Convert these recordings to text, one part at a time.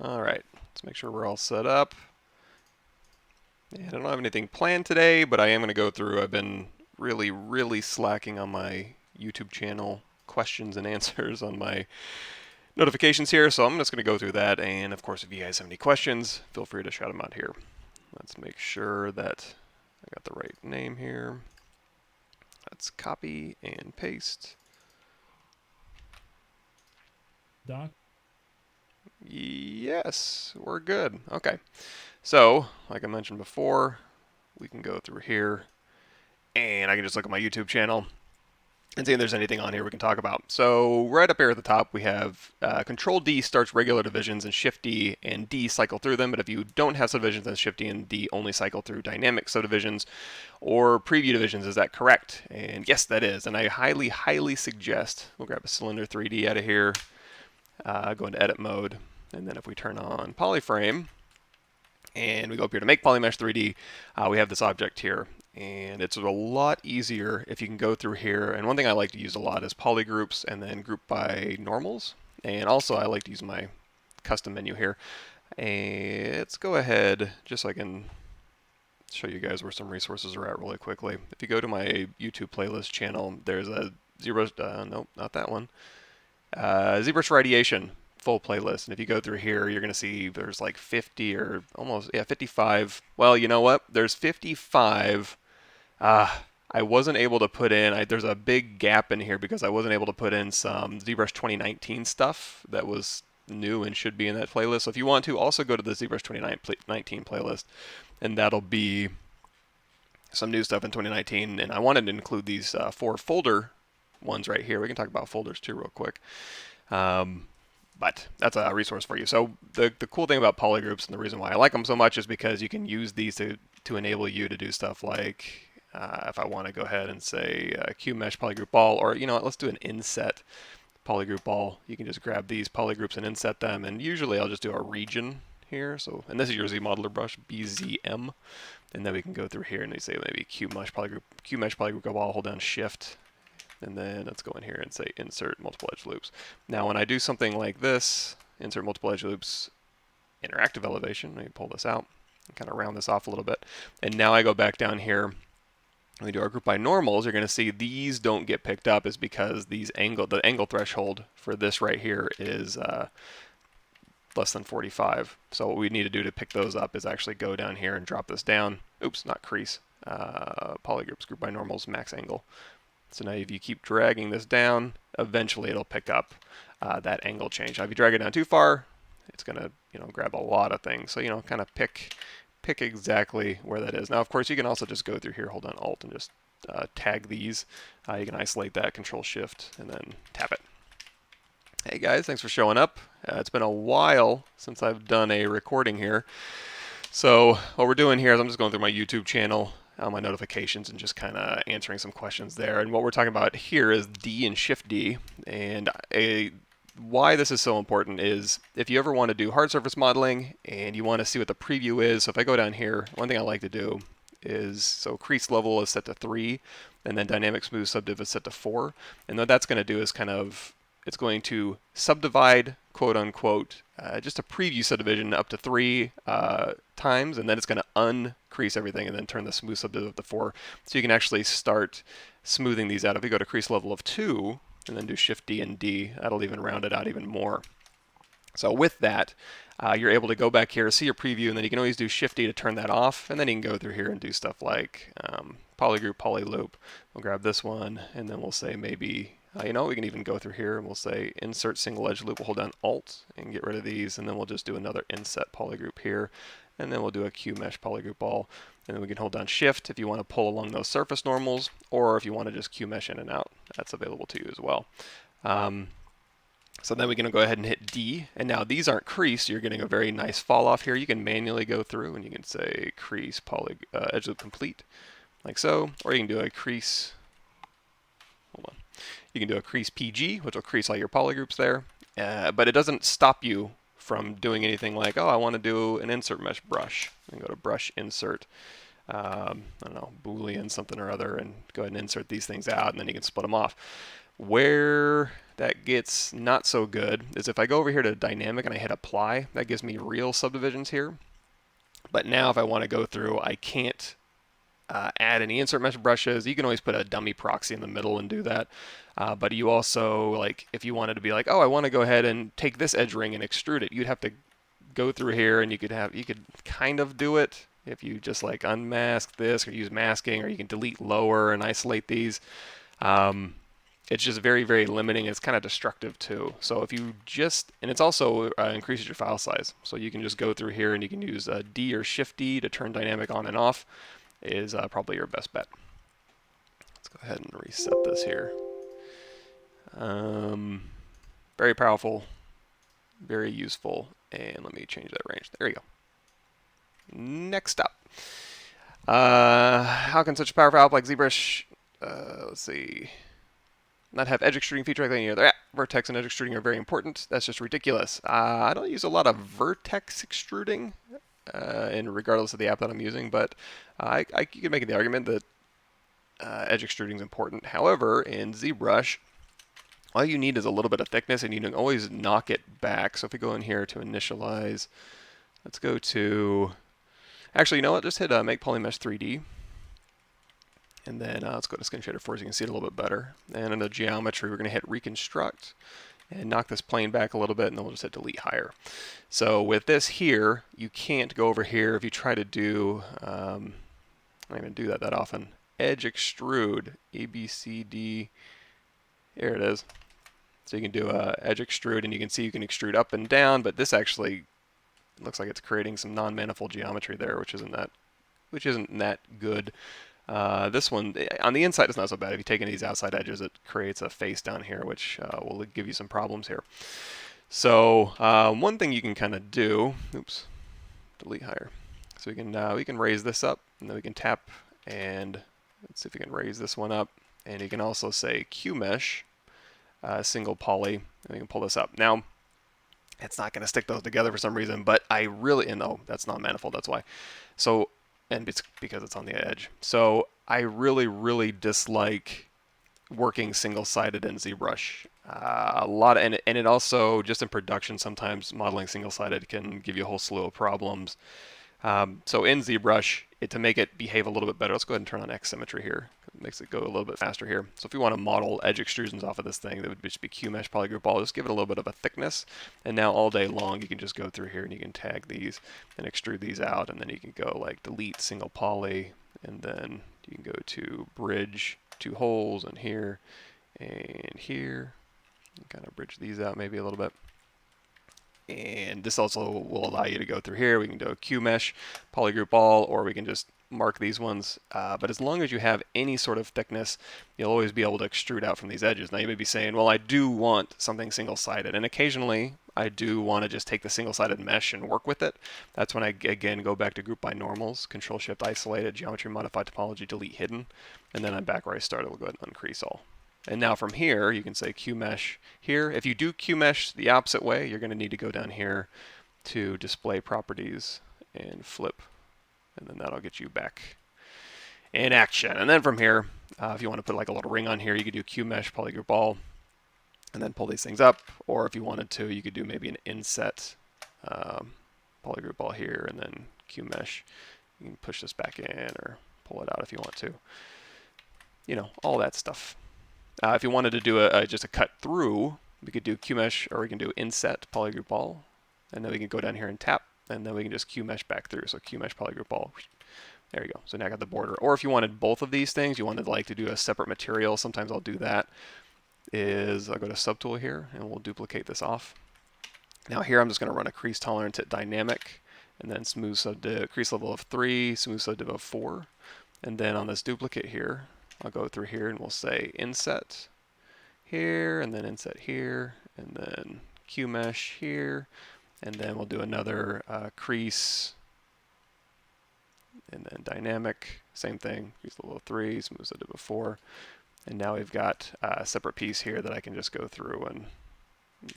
All right, let's make sure we're all set up. And I don't have anything planned today, but I am going to go through. I've been really slacking on my YouTube channel questions and answers on my notifications here, so I'm just going to go through that. And of course, if you guys have any questions, feel free to shout them out here. Let's make sure that I got the right name here. Let's copy and paste. Doc? Yes, we're good. Okay. So, like I mentioned before, we can go through here and I can just look at my YouTube channel and see if there's anything on here we can talk about. So right up here at the top we have Control D starts regular divisions and Shift D and D cycle through them, but if you don't have subdivisions, then Shift D and D only cycle through dynamic subdivisions or preview divisions. Is that correct? And yes, that is. And I highly suggest, we'll grab a cylinder 3D out of here, go into edit mode, and then if we turn on polyframe, and we go up here to make Polymesh 3D, we have this object here. And it's a lot easier if you can go through here. And one thing I like to use a lot is polygroups and then group by normals. And also I like to use my custom menu here. And let's go ahead, just so I can show you guys where some resources are at really quickly. If you go to my YouTube playlist channel, there's a ZBrush, nope, not that one. ZBrush Radiation full playlist, and if you go through here you're going to see there's like 50 or almost 55. Well, you know what, there's 55. I wasn't able to put in, there's a big gap in here because I wasn't able to put in some ZBrush 2019 stuff that was new and should be in that playlist. So if you want to, also go to the ZBrush 2019 playlist, and that'll be some new stuff in 2019. And I wanted to include these 4 folder ones right here. We can talk about folders too real quick. But that's a resource for you. So the cool thing about polygroups and the reason why I like them so much is because you can use these to enable you to do stuff like if I want to go ahead and say QMesh polygroup all, or you know what, let's do an inset polygroup all. You can just grab these polygroups and inset them, and usually I'll just do a region here. So, and this is your Z modeler brush, BZM, and then we can go through here and they say maybe QMesh polygroup all, hold down Shift. And then let's go in here and say insert multiple edge loops. Now when I do something like this, insert multiple edge loops, interactive elevation, let me pull this out and kind of round this off a little bit. And now I go back down here, and we do our group by normals, you're going to see these don't get picked up is because the angle threshold for this right here is less than 45. So what we need to do to pick those up is actually go down here and drop this down. Oops, not crease. Polygroups, group by normals, max angle. So now if you keep dragging this down, eventually it'll pick up that angle change. Now if you drag it down too far, it's going to grab a lot of things. So kind of pick exactly where that is. Now of course you can also just go through here, hold down Alt, and just tag these. You can isolate that, Control Shift, and then tap it. Hey guys, thanks for showing up. It's been a while since I've done a recording here. So what we're doing here is I'm just going through my YouTube channel, my notifications, and just kind of answering some questions there. And what we're talking about here is D and Shift D. And why this is so important is if you ever want to do hard surface modeling and you want to see what the preview is. So if I go down here, one thing I like to do is, so crease level is set to 3, and then dynamic smooth subdiv is set to 4. And what that's going to do is it's going to subdivide, quote unquote, just a preview subdivision up to 3 times, and then it's going to uncrease everything and then turn the smooth subdiv up to 4. So you can actually start smoothing these out. If you go to crease level of 2 and then do Shift D and D, that'll even round it out even more. So with that, you're able to go back here, see your preview, and then you can always do Shift D to turn that off, and then you can go through here and do stuff like polygroup, polyloop. We'll grab this one, and then we'll say maybe, we can even go through here and we'll say insert single edge loop. We'll hold down Alt and get rid of these, and then we'll just do another inset polygroup here, and then we'll do a QMesh polygroup all, and then we can hold down Shift if you want to pull along those surface normals, or if you want to just QMesh in and out, that's available to you as well. So then we can go ahead and hit D, and now these aren't creased, so you're getting a very nice fall off here. You can manually go through and you can say crease edge loop complete, like so, or you can do a crease, hold on. You can do a crease PG, which will crease all your polygroups there, but it doesn't stop you from doing anything like, oh, I want to do an insert mesh brush. And go to brush insert, I don't know, Boolean something or other, and go ahead and insert these things out, and then you can split them off. Where that gets not so good is if I go over here to dynamic and I hit apply, that gives me real subdivisions here. But now if I want to go through, I can't add any insert mesh brushes. You can always put a dummy proxy in the middle and do that. But you also, like, if you wanted to be like, oh, I want to go ahead and take this edge ring and extrude it, you'd have to go through here, and you could kind of do it if you just like unmask this or use masking, or you can delete lower and isolate these. It's just very, very limiting. It's kind of destructive too. So if you just, and it's also increases your file size. So you can just go through here and you can use D or Shift D to turn dynamic on and off, is probably your best bet. Let's go ahead and reset this here. Very powerful, very useful, and let me change that range. There you go. Next up, how can such a powerful app like ZBrush, let's see, not have edge extruding feature like that either? Vertex and edge extruding are very important. That's just ridiculous. I don't use a lot of vertex extruding, and regardless of the app that I'm using, but you can make the argument that edge extruding is important. However, in ZBrush, all you need is a little bit of thickness, and you can always knock it back. So if we go in here to initialize, let's go to, actually, you know what? Just hit make Polymesh 3D. And then let's go to Skin Shader 4 so you can see it a little bit better. And in the geometry, we're going to hit reconstruct and knock this plane back a little bit, and then we'll just hit delete higher. So with this here, you can't go over here if you try to do, I don't even do that often, edge extrude, A, B, C, D, there it is. So you can do edge extrude, and you can see you can extrude up and down, but this actually looks like it's creating some non-manifold geometry there, which isn't that good. This one, on the inside, is not so bad. If you take any of these outside edges, it creates a face down here, which will give you some problems here. So one thing you can kind of do, oops, delete higher. So we can raise this up, and then we can tap, and let's see if we can raise this one up. And you can also say QMesh, single poly, and we can pull this up. Now, it's not going to stick those together for some reason, but I really, and no, that's not manifold, that's why. So, and it's because it's on the edge. So I really, really dislike working single-sided in ZBrush. And it also, just in production, sometimes modeling single-sided can give you a whole slew of problems. So in ZBrush, to make it behave a little bit better, let's go ahead and turn on X symmetry here. It makes it go a little bit faster here. So if you want to model edge extrusions off of this thing, that would just be QMesh polygroup all. Just give it a little bit of a thickness, and now all day long you can just go through here and you can tag these and extrude these out, and then you can go like delete single poly, and then you can go to bridge two holes, and here and here, and kind of bridge these out maybe a little bit. And this also will allow you to go through here. We can do a QMesh, polygroup all, or we can just mark these ones. But as long as you have any sort of thickness, you'll always be able to extrude out from these edges. Now you may be saying, well, I do want something single-sided. And occasionally, I do want to just take the single-sided mesh and work with it. That's when I, again, go back to group by normals, Control-Shift isolated, geometry modify topology, delete hidden. And then I'm back where I started. We'll go ahead and increase all. And now from here, you can say QMesh here. If you do QMesh the opposite way, you're going to need to go down here to display properties and flip. And then that'll get you back in action. And then from here, if you want to put like a little ring on here, you could do QMesh polygroup all and then pull these things up. Or if you wanted to, you could do maybe an inset polygroup all here and then QMesh. You can push this back in or pull it out if you want to. You know, all that stuff. If you wanted to do just a cut through, we could do QMesh, or we can do inset polygroup all, and then we can go down here and tap, and then we can just QMesh back through. So QMesh polygroup all. There you go. So now I got the border. Or if you wanted both of these things, you wanted like to do a separate material, sometimes I'll do that, is I'll go to Subtool here, and we'll duplicate this off. Now here I'm just going to run a crease tolerance at dynamic, and then smooth subdiv, crease level of 3, smooth subdiv of 4. And then on this duplicate here, I'll go through here and we'll say inset here, and then inset here, and then QMesh here, and then we'll do another crease, and then dynamic, same thing, crease level of 3, smooth subdiv of 4. And now we've got a separate piece here that I can just go through and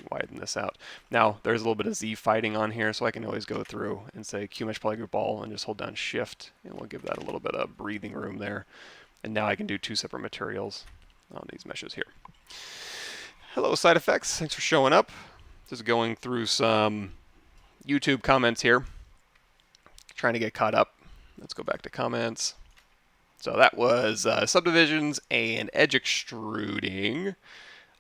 widen this out. Now there's a little bit of Z fighting on here, so I can always go through and say QMesh polygroup all and just hold down Shift, and we'll give that a little bit of breathing room there. And now I can do two separate materials on these meshes here. Hello, side effects. Thanks for showing up. Just going through some YouTube comments here, trying to get caught up. Let's go back to comments. So that was subdivisions and edge extruding.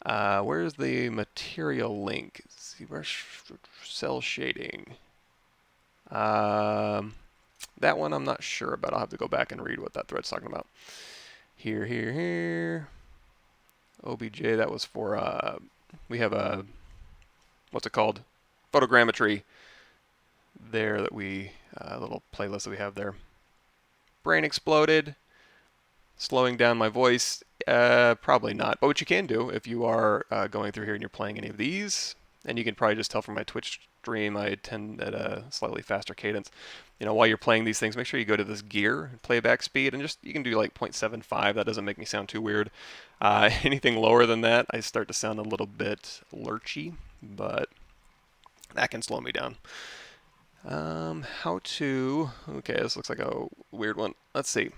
Where's the material link? ZBrush cell shading. That one I'm not sure about. I'll have to go back and read what that thread's talking about. Here. OBJ, that was for, we have a, what's it called? Photogrammetry there that we, a little playlist that we have there. Brain exploded. Slowing down my voice, probably not. But what you can do if you are going through here and you're playing any of these, and you can probably just tell from my Twitch stream, I tend at a slightly faster cadence. You know, while you're playing these things, make sure you go to this gear, playback speed, and just you can do like 0.75. That doesn't make me sound too weird. Anything lower than that, I start to sound a little bit lurchy, but that can slow me down. Okay, this looks like a weird one. Let's see.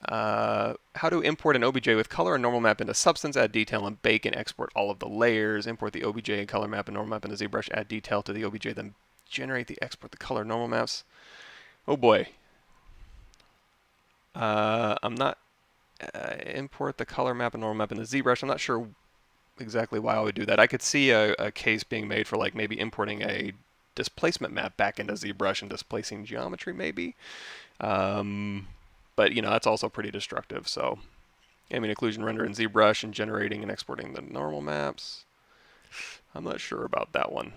How to import an OBJ with color and normal map into Substance, add detail and bake and export all of the layers. Import the OBJ and color map and normal map into ZBrush, add detail to the OBJ, then generate the export the color normal maps. Oh boy. I'm not import the color map and normal map into ZBrush. I'm not sure exactly why I would do that. I could see a case being made for like maybe importing a displacement map back into ZBrush and displacing geometry maybe. But, you know, that's also pretty destructive. So, ambient occlusion render in ZBrush and generating and exporting the normal maps. I'm not sure about that one.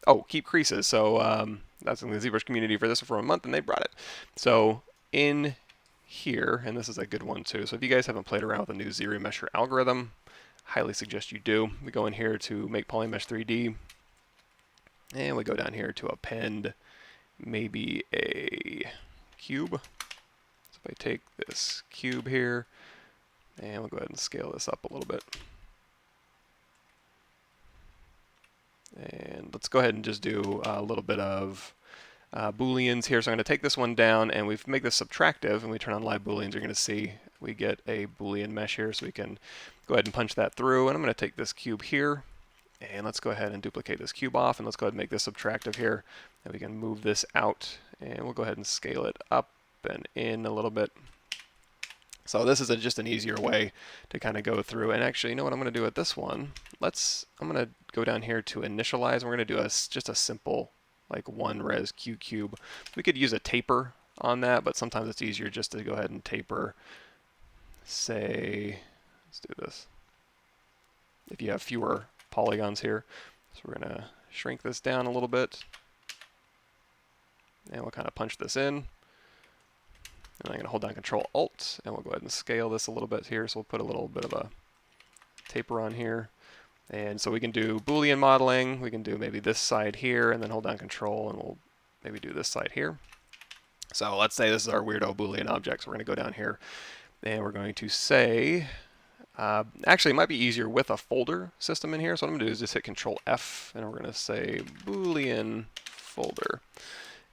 Oh, keep creases. So, that's in the ZBrush community for this for a month, and they brought it. So, in here, and this is a good one too. So, if you guys haven't played around with the new ZBrush algorithm, highly suggest you do. We go in here to make Polymesh 3D, and we go down here to append maybe a cube. So if I take this cube here, and we'll go ahead and scale this up a little bit. And let's go ahead and just do a little bit of Booleans here. So I'm going to take this one down, and we make this subtractive, and we turn on live Booleans. You're going to see we get a Boolean mesh here, so we can go ahead and punch that through. And I'm going to take this cube here, and let's go ahead and duplicate this cube off, and let's go ahead and make this subtractive here. And we can move this out, and we'll go ahead and scale it up and in a little bit. So this is just an easier way to kind of go through. And actually, you know what I'm going to do with this one? I'm going to go down here to initialize, and we're going to do just a simple like one res Q cube. We could use a taper on that, but sometimes it's easier just to go ahead and taper, say, let's do this. If you have fewer polygons here. So we're going to shrink this down a little bit. And we'll kind of punch this in. And I'm going to hold down Control Alt, and we'll go ahead and scale this a little bit here. So we'll put a little bit of a taper on here. And so we can do Boolean modeling. We can do maybe this side here, and then hold down Control, and we'll maybe do this side here. So let's say this is our weirdo Boolean object. So we're going to go down here, and we're going to say, actually, it might be easier with a folder system in here. So what I'm going to do is just hit Control F, and we're going to say Boolean Folder.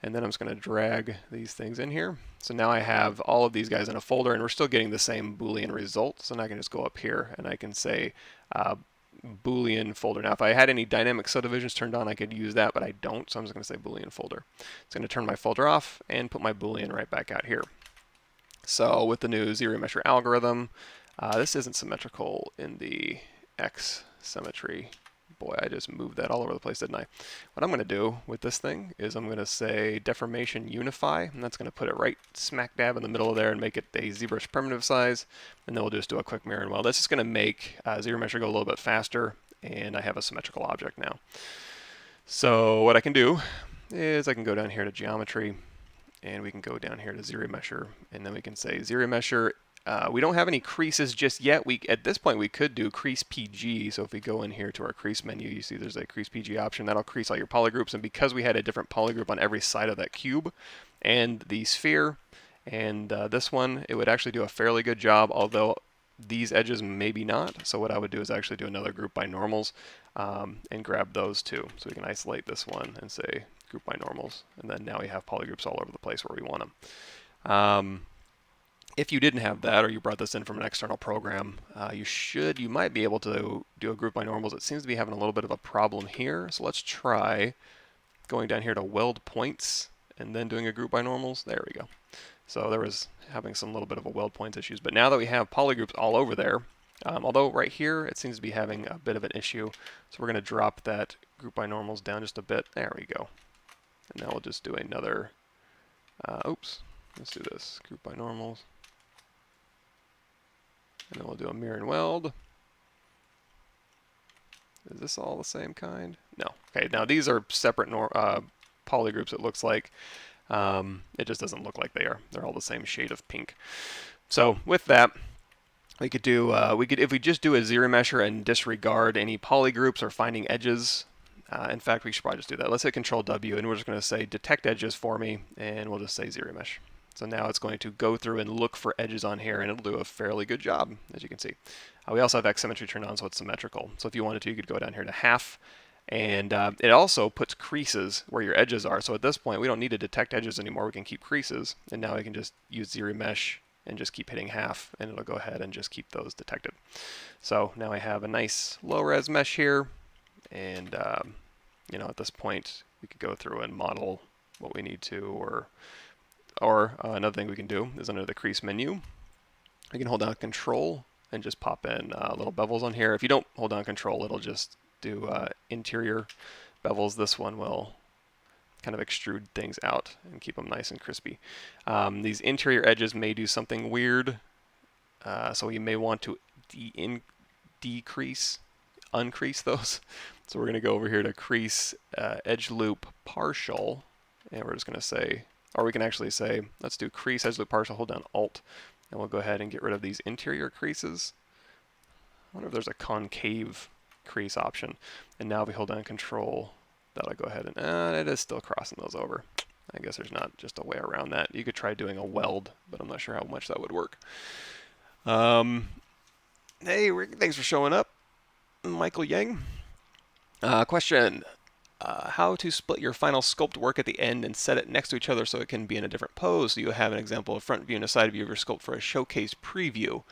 And then I'm just going to drag these things in here. So now I have all of these guys in a folder, and we're still getting the same Boolean result. So now I can just go up here, and I can say Boolean Folder. Now, if I had any dynamic subdivisions turned on, I could use that, but I don't. So I'm just going to say Boolean Folder. It's going to turn my folder off and put my Boolean right back out here. So with the new ZBrush algorithm, this isn't symmetrical in the X symmetry. Boy, I just moved that all over the place, didn't I? What I'm going to do with this thing is I'm going to say deformation unify, and that's going to put it right smack dab in the middle of there and make it a ZBrush primitive size. And then we'll just do a quick mirror and weld. This is going to make ZBrush go a little bit faster, and I have a symmetrical object now. So what I can do is I can go down here to geometry, and we can go down here to ZBrush, and then we can say ZBrush. We don't have any creases just yet. At this point, we could do crease PG. So if we go in here to our crease menu, you see there's a crease PG option. That'll crease all your polygroups. And because we had a different polygroup on every side of that cube and the sphere and this one, it would actually do a fairly good job, although these edges maybe not. So what I would do is actually do another group by normals and grab those two. So we can isolate this one and say group by normals. And then now we have polygroups all over the place where we want them. If you didn't have that, or you brought this in from an external program, you might be able to do a group by normals. It seems to be having a little bit of a problem here. So let's try going down here to weld points and then doing a group by normals. There we go. So there was having some little bit of a weld points issues. But now that we have polygroups all over there, although right here it seems to be having a bit of an issue, so we're going to drop that group by normals down just a bit. There we go. And now we'll just do another, oops, let's do this, group by normals. And then we'll do a mirror and weld. Is this all the same kind? No. Okay, now these are separate polygroups, it looks like. It just doesn't look like they are. They're all the same shade of pink. So with that, we could do, if we just do a ZRemesher and disregard any polygroups or finding edges. In fact, we should probably just do that. Let's hit Control W, and we're just going to say detect edges for me, and we'll just say ZRemesh. So now it's going to go through and look for edges on here, and it'll do a fairly good job, as you can see. We also have X symmetry turned on, so it's symmetrical. So if you wanted to, you could go down here to half, and it also puts creases where your edges are. So at this point, we don't need to detect edges anymore. We can keep creases, and now we can just use ZRemesh and just keep hitting half, and it'll go ahead and just keep those detected. So now I have a nice low-res mesh here, and you know, at this point, we could go through and model what we need to, or another thing we can do is under the crease menu, we can hold down Control and just pop in little bevels on here. If you don't hold down Control, it'll just do interior bevels. This one will kind of extrude things out and keep them nice and crispy. These interior edges may do something weird, so you may want to uncrease those. So we're going to go over here to crease edge loop partial, and we're just going to say, or we can actually say, let's do crease edge loop partial, hold down Alt, and we'll go ahead and get rid of these interior creases. I wonder if there's a concave crease option. And now if we hold down Control, that'll go ahead and it is still crossing those over. I guess there's not just a way around that. You could try doing a weld, but I'm not sure how much that would work. Hey, Rick, thanks for showing up. Michael Yang. Question. How to split your final sculpt work at the end and set it next to each other so it can be in a different pose. So you have an example of front view and a side view of your sculpt for a showcase preview.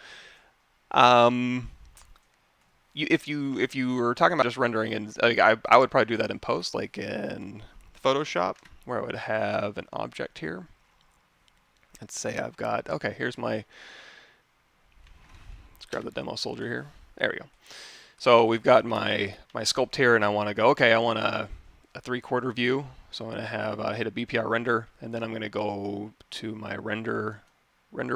If you were talking about just rendering, and I would probably do that in post, like in Photoshop, where I would have an object here. Let's say I've got, okay, here's my, let's grab the demo soldier here. There we go. So we've got my sculpt here, and I want to go, okay, I want a 3/4 view. So I'm going to have hit a BPR render, and then I'm going to go to my render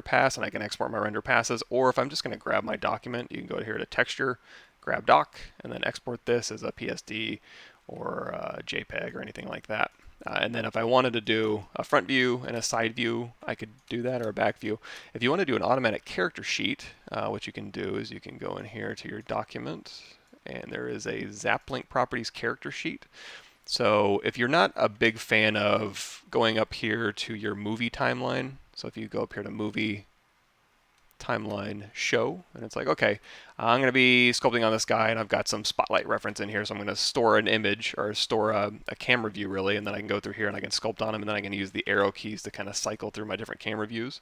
pass, and I can export my render passes. Or if I'm just going to grab my document, you can go here to Texture, grab Doc, and then export this as a PSD or a JPEG or anything like that. And then if I wanted to do a front view and a side view, I could do that, or a back view. If you want to do an automatic character sheet, what you can do is you can go in here to your document, and there is a ZapLink Properties character sheet. So if you're not a big fan of going up here to your movie timeline, so if you go up here to movie timeline show, and it's like, okay, I'm going to be sculpting on this guy, and I've got some spotlight reference in here, so I'm going to store an image, or store a camera view really, and then I can go through here and I can sculpt on them, and then I can use the arrow keys to kind of cycle through my different camera views.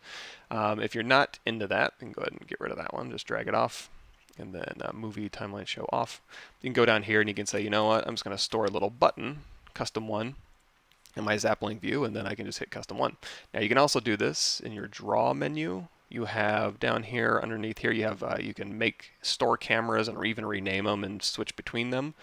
If you're not into that, you can go ahead and get rid of that one, just drag it off, and then movie timeline show off. You can go down here and you can say, you know what, I'm just going to store a little button, custom one, in my ZapLink view, and then I can just hit custom one. Now you can also do this in your draw menu. You have down here, underneath here, you have you can store cameras and even rename them and switch between them.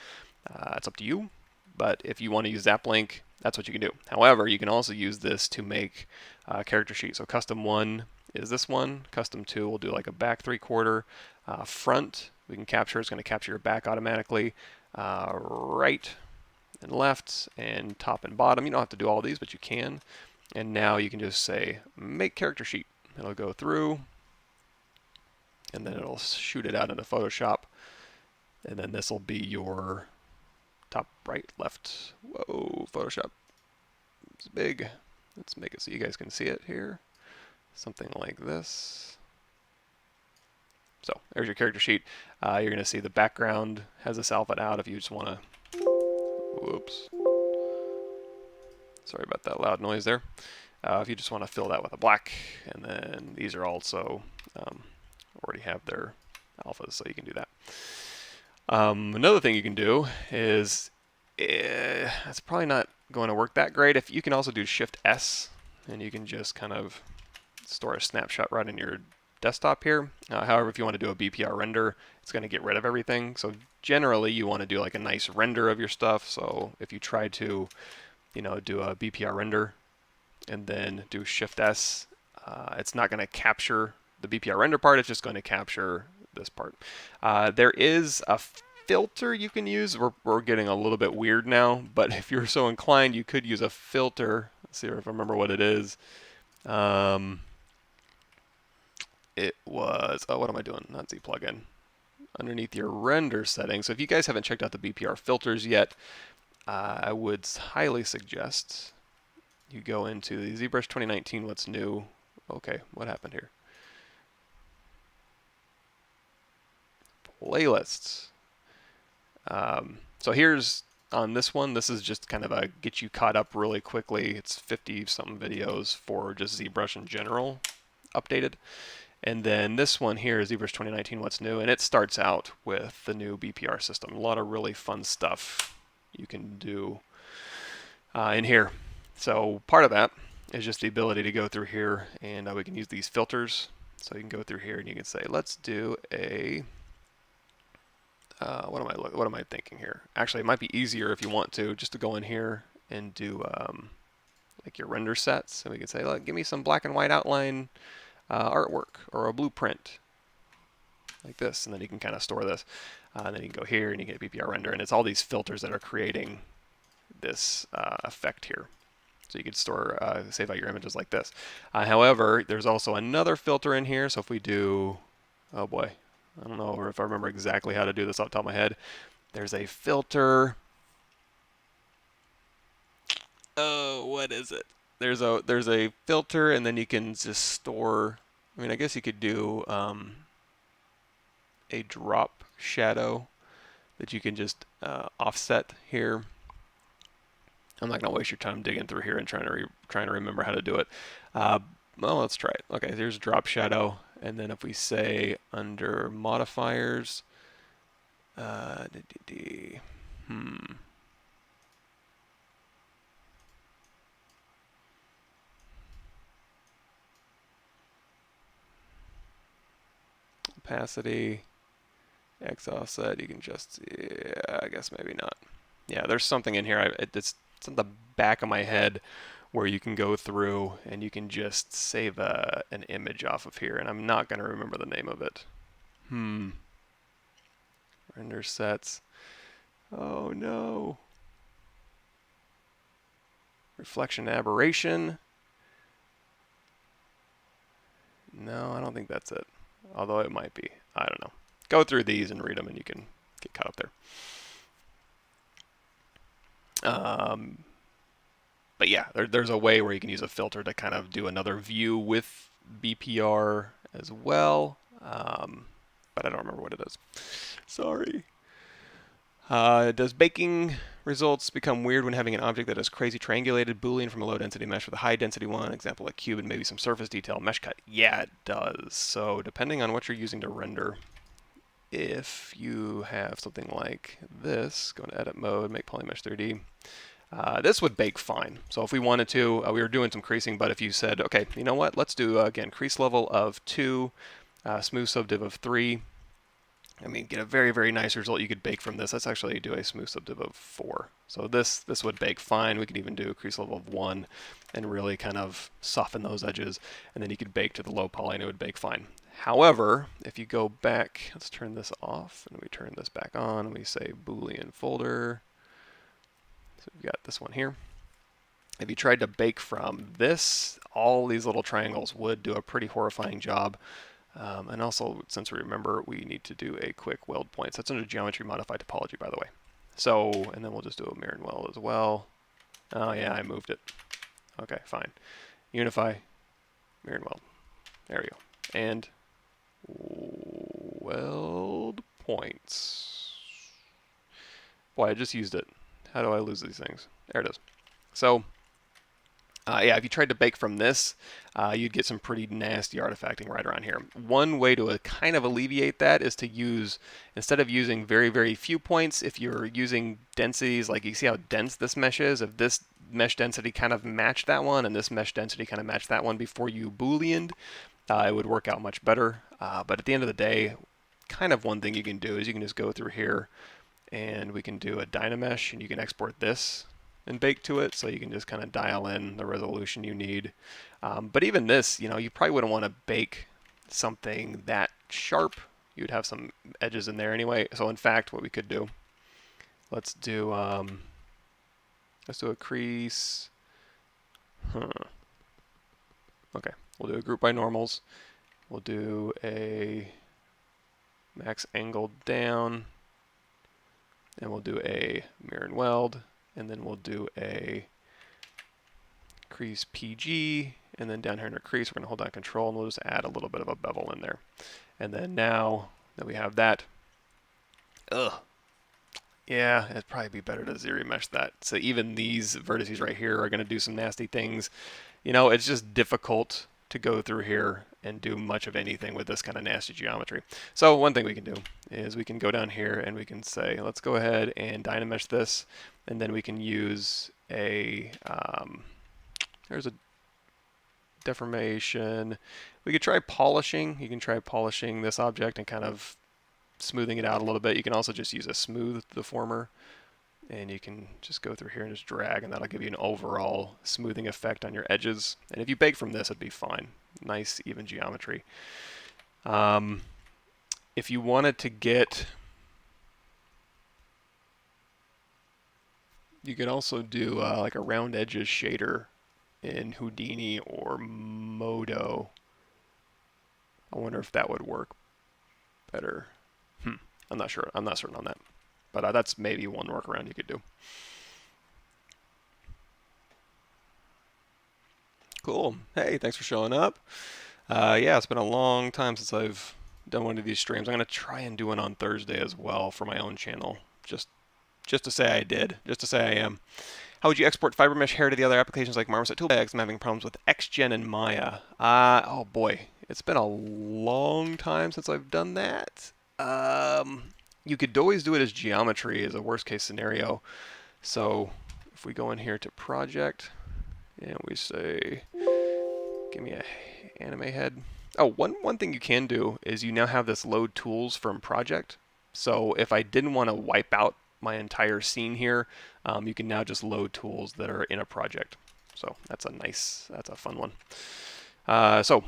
It's up to you, but if you want to use ZapLink, that's what you can do. However, you can also use this to make a character sheet. So custom 1 is this one. Custom 2 will do like a back 3/4. Front, we can capture. It's going to capture your back automatically. Right and left and top and bottom. You don't have to do all these, but you can. And now you can just say make character sheet. It'll go through, and then it'll shoot it out into Photoshop, and then this will be your top, right, left. Whoa, Photoshop, it's big. Let's make it so you guys can see it here. Something like this. So there's your character sheet. You're going to see the background has this alpha out if you just want to, whoops. Sorry about that loud noise there. if you just want to fill that with a black, and then these are also already have their alphas, so you can do that. Another thing you can do is, it's probably not going to work that great. If you can also do Shift S, and you can just kind of store a snapshot right in your desktop here. However, if you want to do a BPR render, it's going to get rid of everything. So generally, you want to do like a nice render of your stuff. So if you try to, do a BPR render and then do Shift S, it's not going to capture the BPR render part. It's just going to capture this part. There is a filter you can use. We're getting a little bit weird now, but if you're so inclined, you could use a filter. Let's see if I remember what it is. It was, what am I doing? Not Z plugin. Underneath your render settings. So if you guys haven't checked out the BPR filters yet, I would highly suggest you go into the ZBrush 2019 What's New. Okay, what happened here? Playlists. So here's on this one. This is just kind of a get you caught up really quickly. It's 50-something videos for just ZBrush in general, updated. And then this one here is ZBrush 2019 What's New, and it starts out with the new BPR system. A lot of really fun stuff you can do in here. So part of that is just the ability to go through here, and we can use these filters. So you can go through here and you can say, let's do a what am I thinking here? Actually, it might be easier if you want to just to go in here and do like your render sets. And we can say, look, give me some black and white outline artwork or a blueprint like this, and then you can kind of store this. And then you can go here and you get BPR render, and it's all these filters that are creating this effect here. So you could store, save out your images like this. However, there's also another filter in here. So if we do, oh boy, I don't know if I remember exactly how to do this off the top of my head. There's a filter. Oh, what is it? There's a filter, and then you can just store. I mean, I guess you could do a drop shadow that you can just offset here. I'm not gonna waste your time digging through here and trying to remember how to do it. Well, let's try it. Okay, there's drop shadow, and then if we say under modifiers, opacity, X offset, you can just, yeah, I guess maybe not. Yeah, there's something in here. It's on the back of my head where you can go through and you can just save an image off of here, and I'm not going to remember the name of it. Render sets. Oh no. Reflection aberration. No, I don't think that's it. Although it might be. I don't know. Go through these and read them, and you can get caught up there. But yeah, there's a way where you can use a filter to kind of do another view with BPR as well. But I don't remember what it is. Sorry. Does baking results become weird when having an object that is crazy triangulated Boolean from a low density mesh with a high density one? Example, a cube and maybe some surface detail, mesh cut. Yeah, it does. So depending on what you're using to render, if you have something like this, go into edit mode, make Polymesh 3D, this would bake fine. So if we wanted to, we were doing some creasing, but if you said, okay, you know what, let's do, again, crease level of 2, smooth subdiv of 3, I mean, get a very, very nice result you could bake from this. Let's actually do a smooth subdiv of 4. So this would bake fine. We could even do a crease level of 1 and really kind of soften those edges, and then you could bake to the low poly and it would bake fine. However, if you go back, let's turn this off, and we turn this back on, and we say Boolean Folder. So we've got this one here. If you tried to bake from this, all these little triangles would do a pretty horrifying job. And also, since we remember, we need to do a quick weld point. So that's under Geometry Modified Topology, by the way. So, and then we'll just do a mirror and weld as well. Oh yeah, I moved it. Okay, fine. Unify, mirror and weld. There we go. And weld points. Boy, I just used it. How do I lose these things? There it is. So, Yeah, if you tried to bake from this, you'd get some pretty nasty artifacting right around here. One way to kind of alleviate that is to use, instead of using very, very few points, if you're using densities, like you see how dense this mesh is, if this mesh density kind of matched that one and this mesh density kind of matched that one before you Booleaned, it would work out much better. But at the end of the day, kind of one thing you can do is you can just go through here and we can do a Dynamesh and you can export this and bake to it, so you can just kind of dial in the resolution you need. But even this, you probably wouldn't want to bake something that sharp. You'd have some edges in there anyway. So in fact, what we could do, let's do a crease. Okay, we'll do a group by normals. We'll do a max angle down, and we'll do a mirror and weld, and then we'll do a crease PG, and then down here in our crease, we're going to hold down control, and we'll just add a little bit of a bevel in there. And then now that we have that, yeah, it'd probably be better to ZBrush that. So even these vertices right here are going to do some nasty things. It's just difficult to go through here and do much of anything with this kind of nasty geometry. So one thing we can do is we can go down here and we can say, let's go ahead and Dynamesh this, and then we can use a, there's a deformation. We could try polishing. You can try polishing this object and kind of smoothing it out a little bit. You can also just use a smooth deformer, and you can just go through here and just drag, and that'll give you an overall smoothing effect on your edges. And if you bake from this, it'd be fine. Nice, even geometry. If you wanted to get, you could also do like a round edges shader in Houdini or Modo. I wonder if that would work better. I'm not sure. I'm not certain on that. But that's maybe one workaround you could do. Cool. Hey, thanks for showing up. Yeah, it's been a long time since I've done one of these streams. I'm going to try and do one on Thursday as well for my own channel. Just to say I did. Just to say I am. How would you export FiberMesh hair to the other applications like Marmoset Toolbags? I'm having problems with XGen and Maya. Oh boy, it's been a long time since I've done that. You could always do it as geometry as a worst case scenario. So if we go in here to project and we say, give me a anime head. Oh, one thing you can do is you now have this load tools from project. So if I didn't want to wipe out my entire scene here, you can now just load tools that are in a project. So that's a fun one. So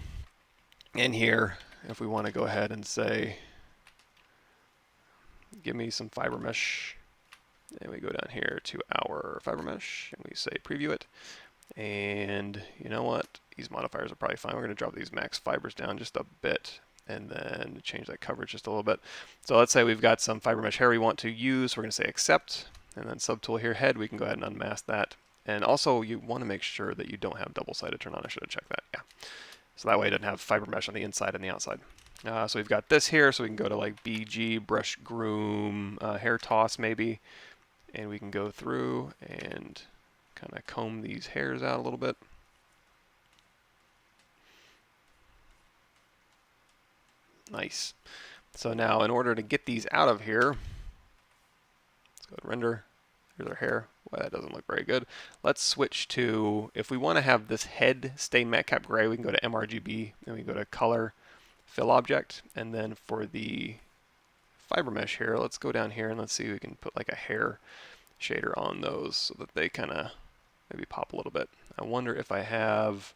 in here, if we want to go ahead and say, give me some fiber mesh, and we go down here to our fiber mesh and we say preview it. And you know what? These modifiers are probably fine. We're going to drop these max fibers down just a bit and then change that coverage just a little bit. So let's say we've got some fiber mesh hair we want to use. We're going to say accept, and then subtool here head. We can go ahead and unmask that. And also you want to make sure that you don't have double-sided turn on. I should have checked that. Yeah. So that way it doesn't have fiber mesh on the inside and the outside. So we've got this here, so we can go to like BG, brush groom, hair toss maybe, and we can go through and kind of comb these hairs out a little bit. Nice. So now in order to get these out of here, let's go to render. Here's our hair. Well, that doesn't look very good. Let's switch to, if we want to have this head stay matte cap gray, we can go to mRGB, and we go to color, fill object, and then for the fiber mesh here, let's go down here and let's see if we can put like a hair shader on those so that they kind of maybe pop a little bit. I wonder if I have,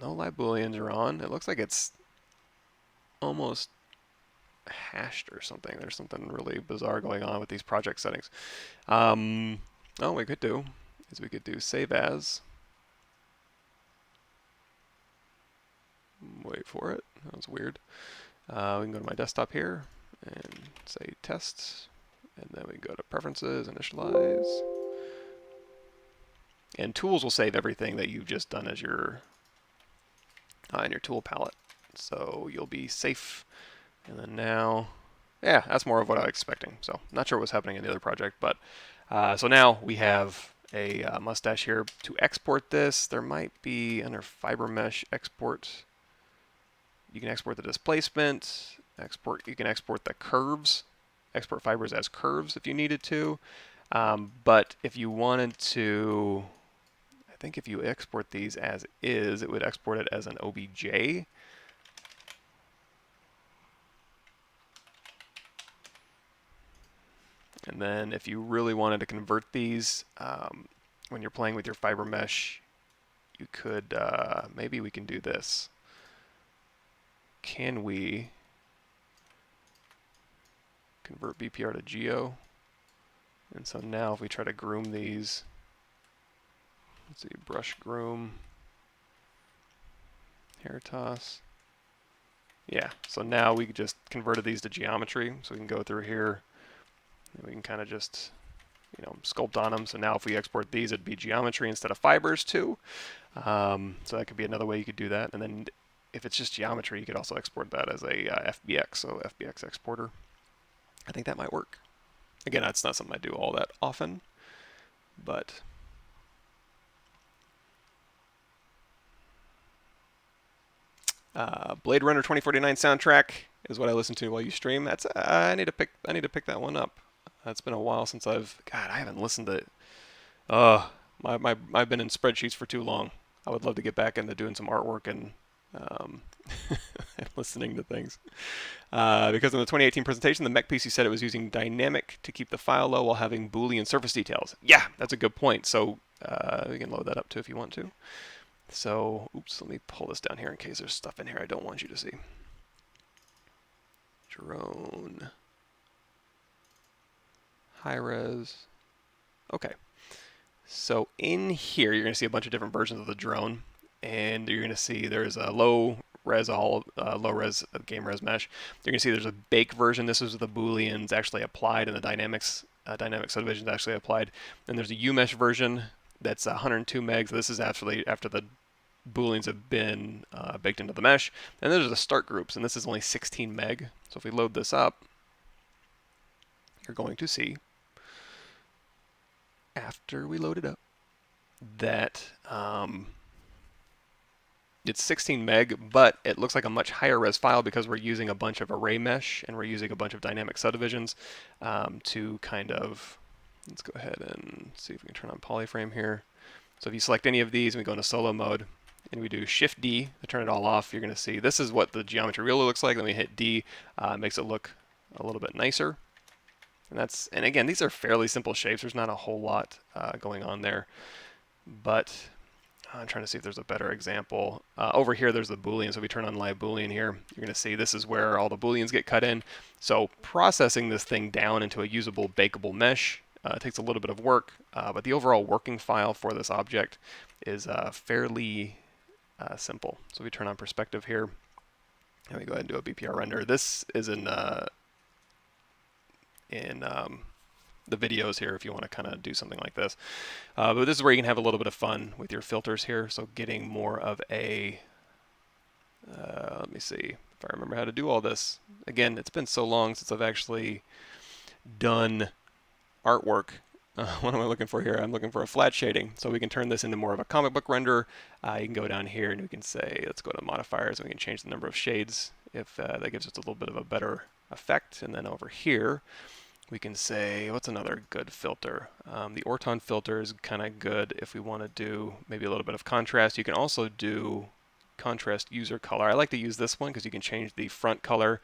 no live booleans are on. It looks like it's almost hashed or something. There's something really bizarre going on with these project settings. What we could do is we could do save as. Wait for it. That was weird. We can go to my desktop here and say test, and then we go to preferences, initialize, and tools will save everything that you've just done as your in your tool palette, so you'll be safe. And then now, yeah, that's more of what I was expecting. So not sure what's happening in the other project, but so now we have a mustache here. To export this, there might be under Fiber Mesh export. You can export the displacement. You can export the curves. Export fibers as curves if you needed to. But if you wanted to, I think if you export these as is, it would export it as an OBJ. And then if you really wanted to convert these, when you're playing with your fiber mesh, you could, maybe we can do this. Can we convert BPR to Geo? And so now if we try to groom these, let's see, brush groom, hair toss. Yeah, so now we just converted these to geometry, so we can go through here and we can kind of just, you know, sculpt on them. So now if we export these, it'd be geometry instead of fibers too. So that could be another way you could do that. And then if it's just geometry, you could also export that as a FBX, so FBX exporter. I think that might work. Again, that's not something I do all that often, but Blade Runner 2049 soundtrack is what I listen to while you stream. That's I need to pick that one up. It's been a while since I haven't listened to it. I've been in spreadsheets for too long. I would love to get back into doing some artwork and and listening to things. Because in the 2018 presentation, the mech PC said it was using dynamic to keep the file low while having Boolean surface details. Yeah, that's a good point. So we can load that up too if you want to. So, oops, let me pull this down here in case there's stuff in here I don't want you to see. Drone. High res. Okay. So in here, you're going to see a bunch of different versions of the drone. And you're going to see there's a low res game res mesh. You're going to see there's a bake version. This is the Booleans actually applied and the dynamic subdivisions actually applied. And there's a UMesh version that's 102 megs. This is actually after the Booleans have been baked into the mesh. And there's the start groups, and this is only 16 meg. So if we load this up, you're going to see, after we load it up, that it's 16 meg, but it looks like a much higher res file because we're using a bunch of array mesh and we're using a bunch of dynamic subdivisions to kind of, let's go ahead and see if we can turn on polyframe here. So if you select any of these and we go into solo mode and we do Shift D to turn it all off, you're going to see this is what the geometry really looks like. Then we hit D, makes it look a little bit nicer. And again, these are fairly simple shapes. There's not a whole lot going on there, but I'm trying to see if there's a better example. Over here, there's the Boolean. So if we turn on live Boolean here, you're going to see this is where all the Booleans get cut in. So processing this thing down into a usable bakeable mesh takes a little bit of work, but the overall working file for this object is fairly simple. So we turn on perspective here, and we go ahead and do a BPR render. This is in the videos here if you want to kind of do something like this. But this is where you can have a little bit of fun with your filters here. So getting more of a, let me see if I remember how to do all this. Again, it's been so long since I've actually done artwork. What am I looking for here? I'm looking for a flat shading. So we can turn this into more of a comic book render. You can go down here and we can say, let's go to modifiers, and we can change the number of shades if that gives us a little bit of a better effect. And then over here, we can say, what's another good filter? The Orton filter is kind of good if we want to do maybe a little bit of contrast. You can also do contrast user color. I like to use this one because you can change the front color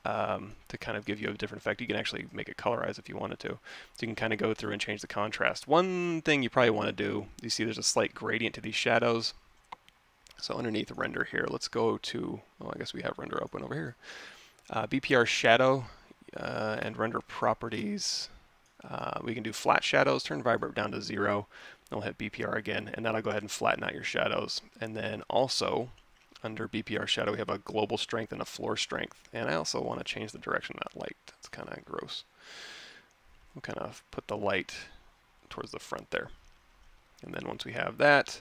to kind of give you a different effect. You can actually make it colorize if you wanted to. So you can kind of go through and change the contrast. One thing you probably want to do, you see there's a slight gradient to these shadows. So underneath render here, let's go to, I guess we have render open over here. BPR shadow. And render properties, we can do flat shadows, turn vibrate down to 0, then we'll hit BPR again, and that'll go ahead and flatten out your shadows. And then also, under BPR shadow, we have a global strength and a floor strength. And I also want to change the direction of that light. That's kind of gross. We'll kind of put the light towards the front there. And then once we have that,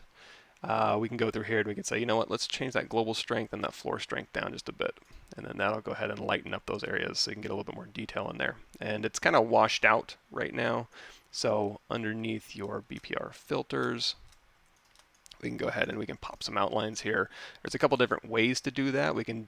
we can go through here and we can say, you know what, let's change that global strength and that floor strength down just a bit. And then that'll go ahead and lighten up those areas so you can get a little bit more detail in there. And it's kind of washed out right now. So underneath your BPR filters, we can go ahead and we can pop some outlines here. There's a couple different ways to do that. We can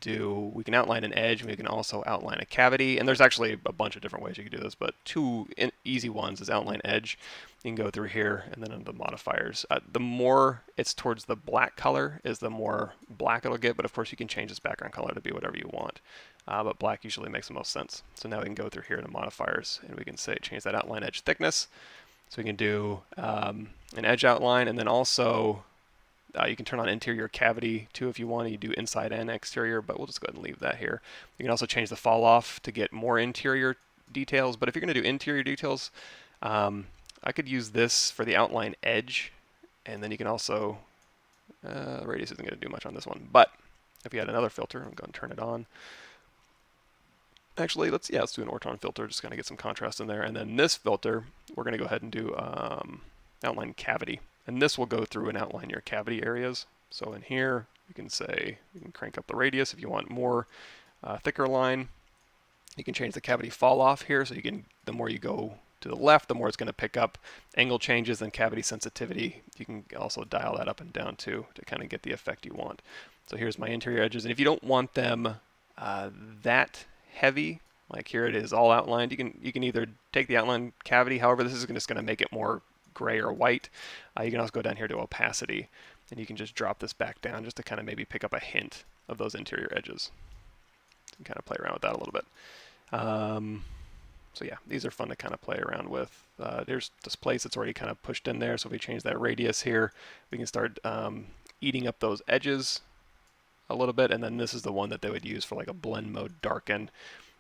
outline an edge, and we can also outline a cavity. And there's actually a bunch of different ways you can do this, but two easy ones is outline edge. You can go through here and then under the modifiers. The more it's towards the black color is the more black it'll get, but of course you can change this background color to be whatever you want. But black usually makes the most sense. So now we can go through here in the modifiers and we can say change that outline edge thickness. So we can do an edge outline, and then also you can turn on interior cavity too if you want. You do inside and exterior, but we'll just go ahead and leave that here. You can also change the fall off to get more interior details, but if you're going to do interior details, I could use this for the outline edge, and then you can also, the radius isn't going to do much on this one, but if you had another filter, I'm going to turn it on. Actually, let's do an ortron filter, just kind of get some contrast in there, and then this filter, we're going to go ahead and do outline cavity. And this will go through and outline your cavity areas. So in here, you can say, you can crank up the radius if you want more thicker line. You can change the cavity fall off here, so you can, the more you go to the left, the more it's going to pick up angle changes and cavity sensitivity. You can also dial that up and down too to kind of get the effect you want. So here's my interior edges, and if you don't want them that heavy, like here it is all outlined, you can either take the outline cavity. However, this is just going to make it more gray or white. You can also go down here to opacity, and you can just drop this back down just to kind of maybe pick up a hint of those interior edges. You can kind of play around with that a little bit. So yeah, these are fun to kind of play around with. There's this place that's already kind of pushed in there, so if we change that radius here, we can start eating up those edges a little bit, and then this is the one that they would use for like a blend mode darken,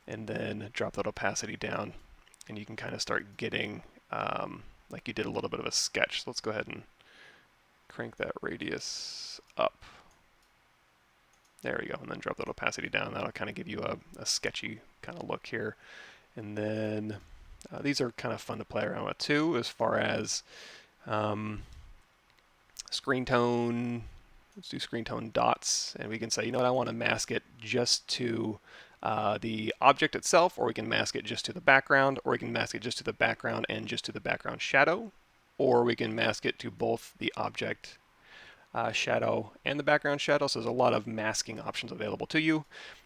and then drop that opacity down, and you can kind of start getting like you did a little bit of a sketch. So let's go ahead and crank that radius up. There we go, and then drop that opacity down. That'll kind of give you a sketchy kind of look here. And then these are kind of fun to play around with too, as far as screen tone. Let's do screen tone dots, and we can say, you know what, I want to mask it just to the object itself, or we can mask it just to the background, or we can mask it just to the background and just to the background shadow, or we can mask it to both the object shadow and the background shadow. So there's a lot of masking options available to you.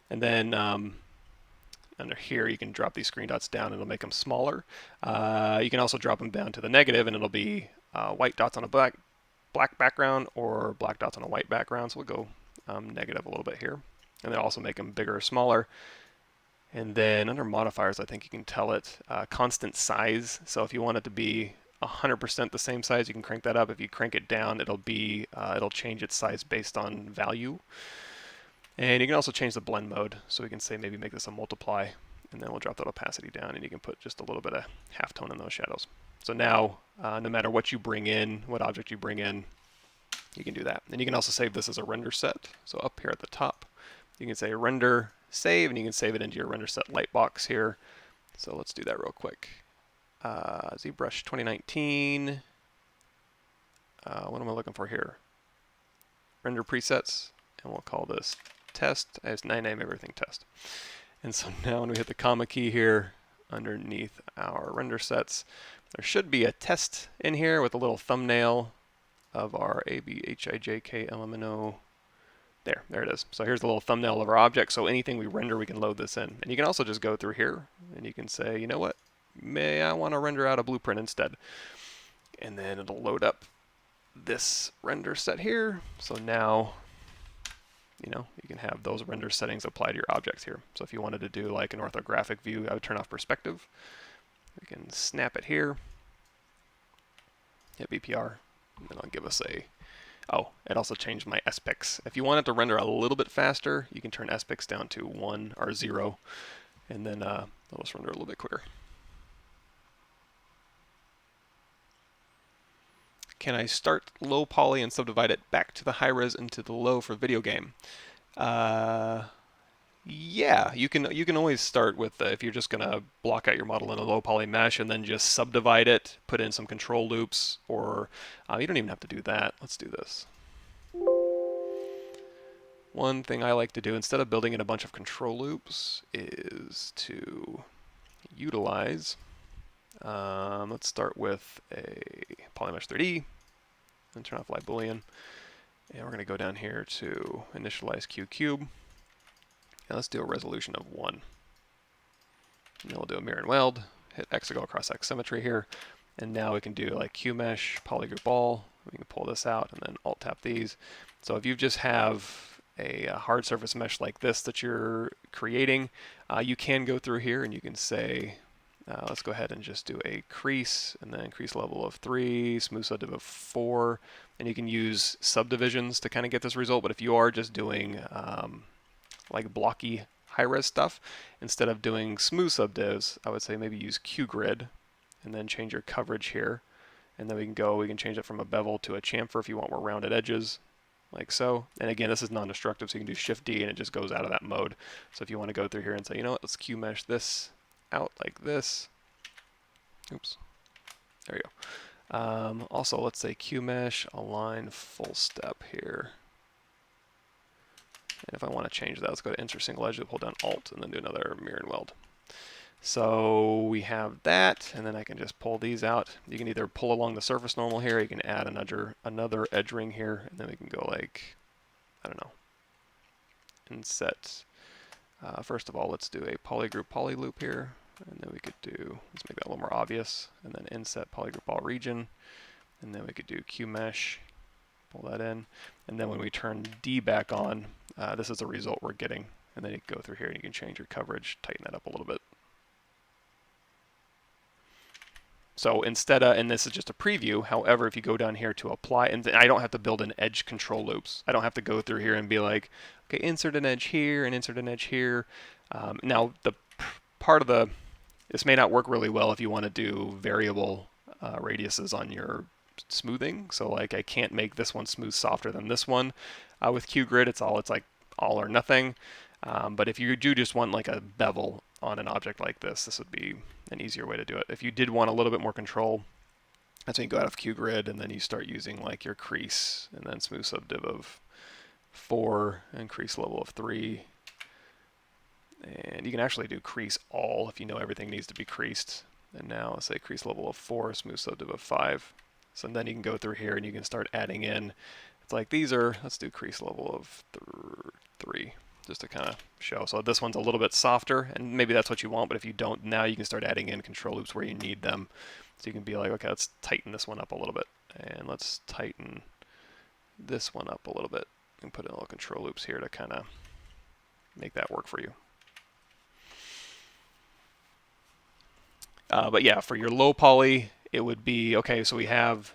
And then under here, you can drop these screen dots down and it'll make them smaller. You can also drop them down to the negative, and it'll be white dots on a black background or black dots on a white background. So we'll go negative a little bit here. And then also make them bigger or smaller. And then under modifiers, I think you can tell it constant size. So if you want it to be 100% the same size, you can crank that up. If you crank it down, it'll change its size based on value. And you can also change the blend mode. So we can say maybe make this a multiply, and then we'll drop that opacity down, and you can put just a little bit of halftone in those shadows. So now, no matter what you bring in, what object you bring in, you can do that. And you can also save this as a render set. So up here at the top, you can say render save, and you can save it into your render set lightbox here. So let's do that real quick. ZBrush 2019. What am I looking for here? Render presets, and we'll call this test. I name everything test. And so now when we hit the comma key here underneath our render sets, there should be a test in here with a little thumbnail of our ABHIJKLMNO. There it is. So here's the little thumbnail of our object. So anything we render, we can load this in. And you can also just go through here and you can say, you know what, I want to render out a blueprint instead. And then it'll load up this render set here. So now, you know, you can have those render settings apply to your objects here. So if you wanted to do like an orthographic view, I would turn off perspective. We can snap it here, hit BPR, and then I'll give us a, oh, it also changed my SPIX. If you want it to render a little bit faster, you can turn SPIX down to 1 or 0, and then it'll just render a little bit quicker. Can I start low poly and subdivide it back to the high res into the low for video game? Yeah, you can always start with if you're just gonna block out your model in a low poly mesh and then just subdivide it, put in some control loops, or you don't even have to do that. Let's do this. One thing I like to do instead of building in a bunch of control loops is to utilize Let's start with a Polymesh 3D and turn off light Boolean. And we're going to go down here to initialize Q cube. And let's do a resolution of 1. And then we'll do a mirror and weld, hit X to go across X symmetry here. And now we can do like Q mesh, polygroup all. We can pull this out and then alt tap these. So if you just have a hard surface mesh like this that you're creating, you can go through here and you can say, let's go ahead and just do a crease and then crease level of 3, smooth subdiv of 4, and you can use subdivisions to kind of get this result. But if you are just doing like blocky high-res stuff, instead of doing smooth subdivs, I would say maybe use QGrid and then change your coverage here. And then we can change it from a bevel to a chamfer if you want more rounded edges, like so. And again, this is non-destructive, so you can do Shift D and it just goes out of that mode. So if you want to go through here and say, you know what, let's Q mesh this out like this. Oops. There you go. Also, let's say Q mesh align full step here. And if I want to change that, let's go to Insert Single Edge, pull down Alt, and then do another mirror and weld. So we have that, and then I can just pull these out. You can either pull along the surface normal here, you can add another edge ring here, and then we can go like, I don't know, inset. First of all, let's do a polygroup poly loop here, and then we could do, let's make that a little more obvious, and then inset polygroup all region, and then we could do Q mesh, pull that in, and then when we turn D back on, this is the result we're getting, and then you can go through here and you can change your coverage, tighten that up a little bit. So instead of, and this is just a preview, however, if you go down here to apply, and I don't have to build an edge control loops. I don't have to go through here and be like, okay, insert an edge here and insert an edge here. Now, the part of this may not work really well if you want to do variable radiuses on your smoothing. So like I can't make this one smooth softer than this one. With QGrid, it's like all or nothing. But if you do just want like a bevel on an object like this, this would be an easier way to do it. If you did want a little bit more control, that's when you go out of QGrid and then you start using like your crease and then smooth subdiv of 4 and crease level of 3. And you can actually do crease all if you know everything needs to be creased. And now let's say crease level of 4, smooth subdiv of 5. So then you can go through here and you can start adding in. It's like these are, let's do crease level of 3. Just to kind of show. So this one's a little bit softer, and maybe that's what you want, but if you don't, now you can start adding in control loops where you need them. So you can be like, okay, let's tighten this one up a little bit, and let's tighten this one up a little bit, and put in little control loops here to kind of make that work for you. But yeah, for your low poly, it would be, okay, so we have,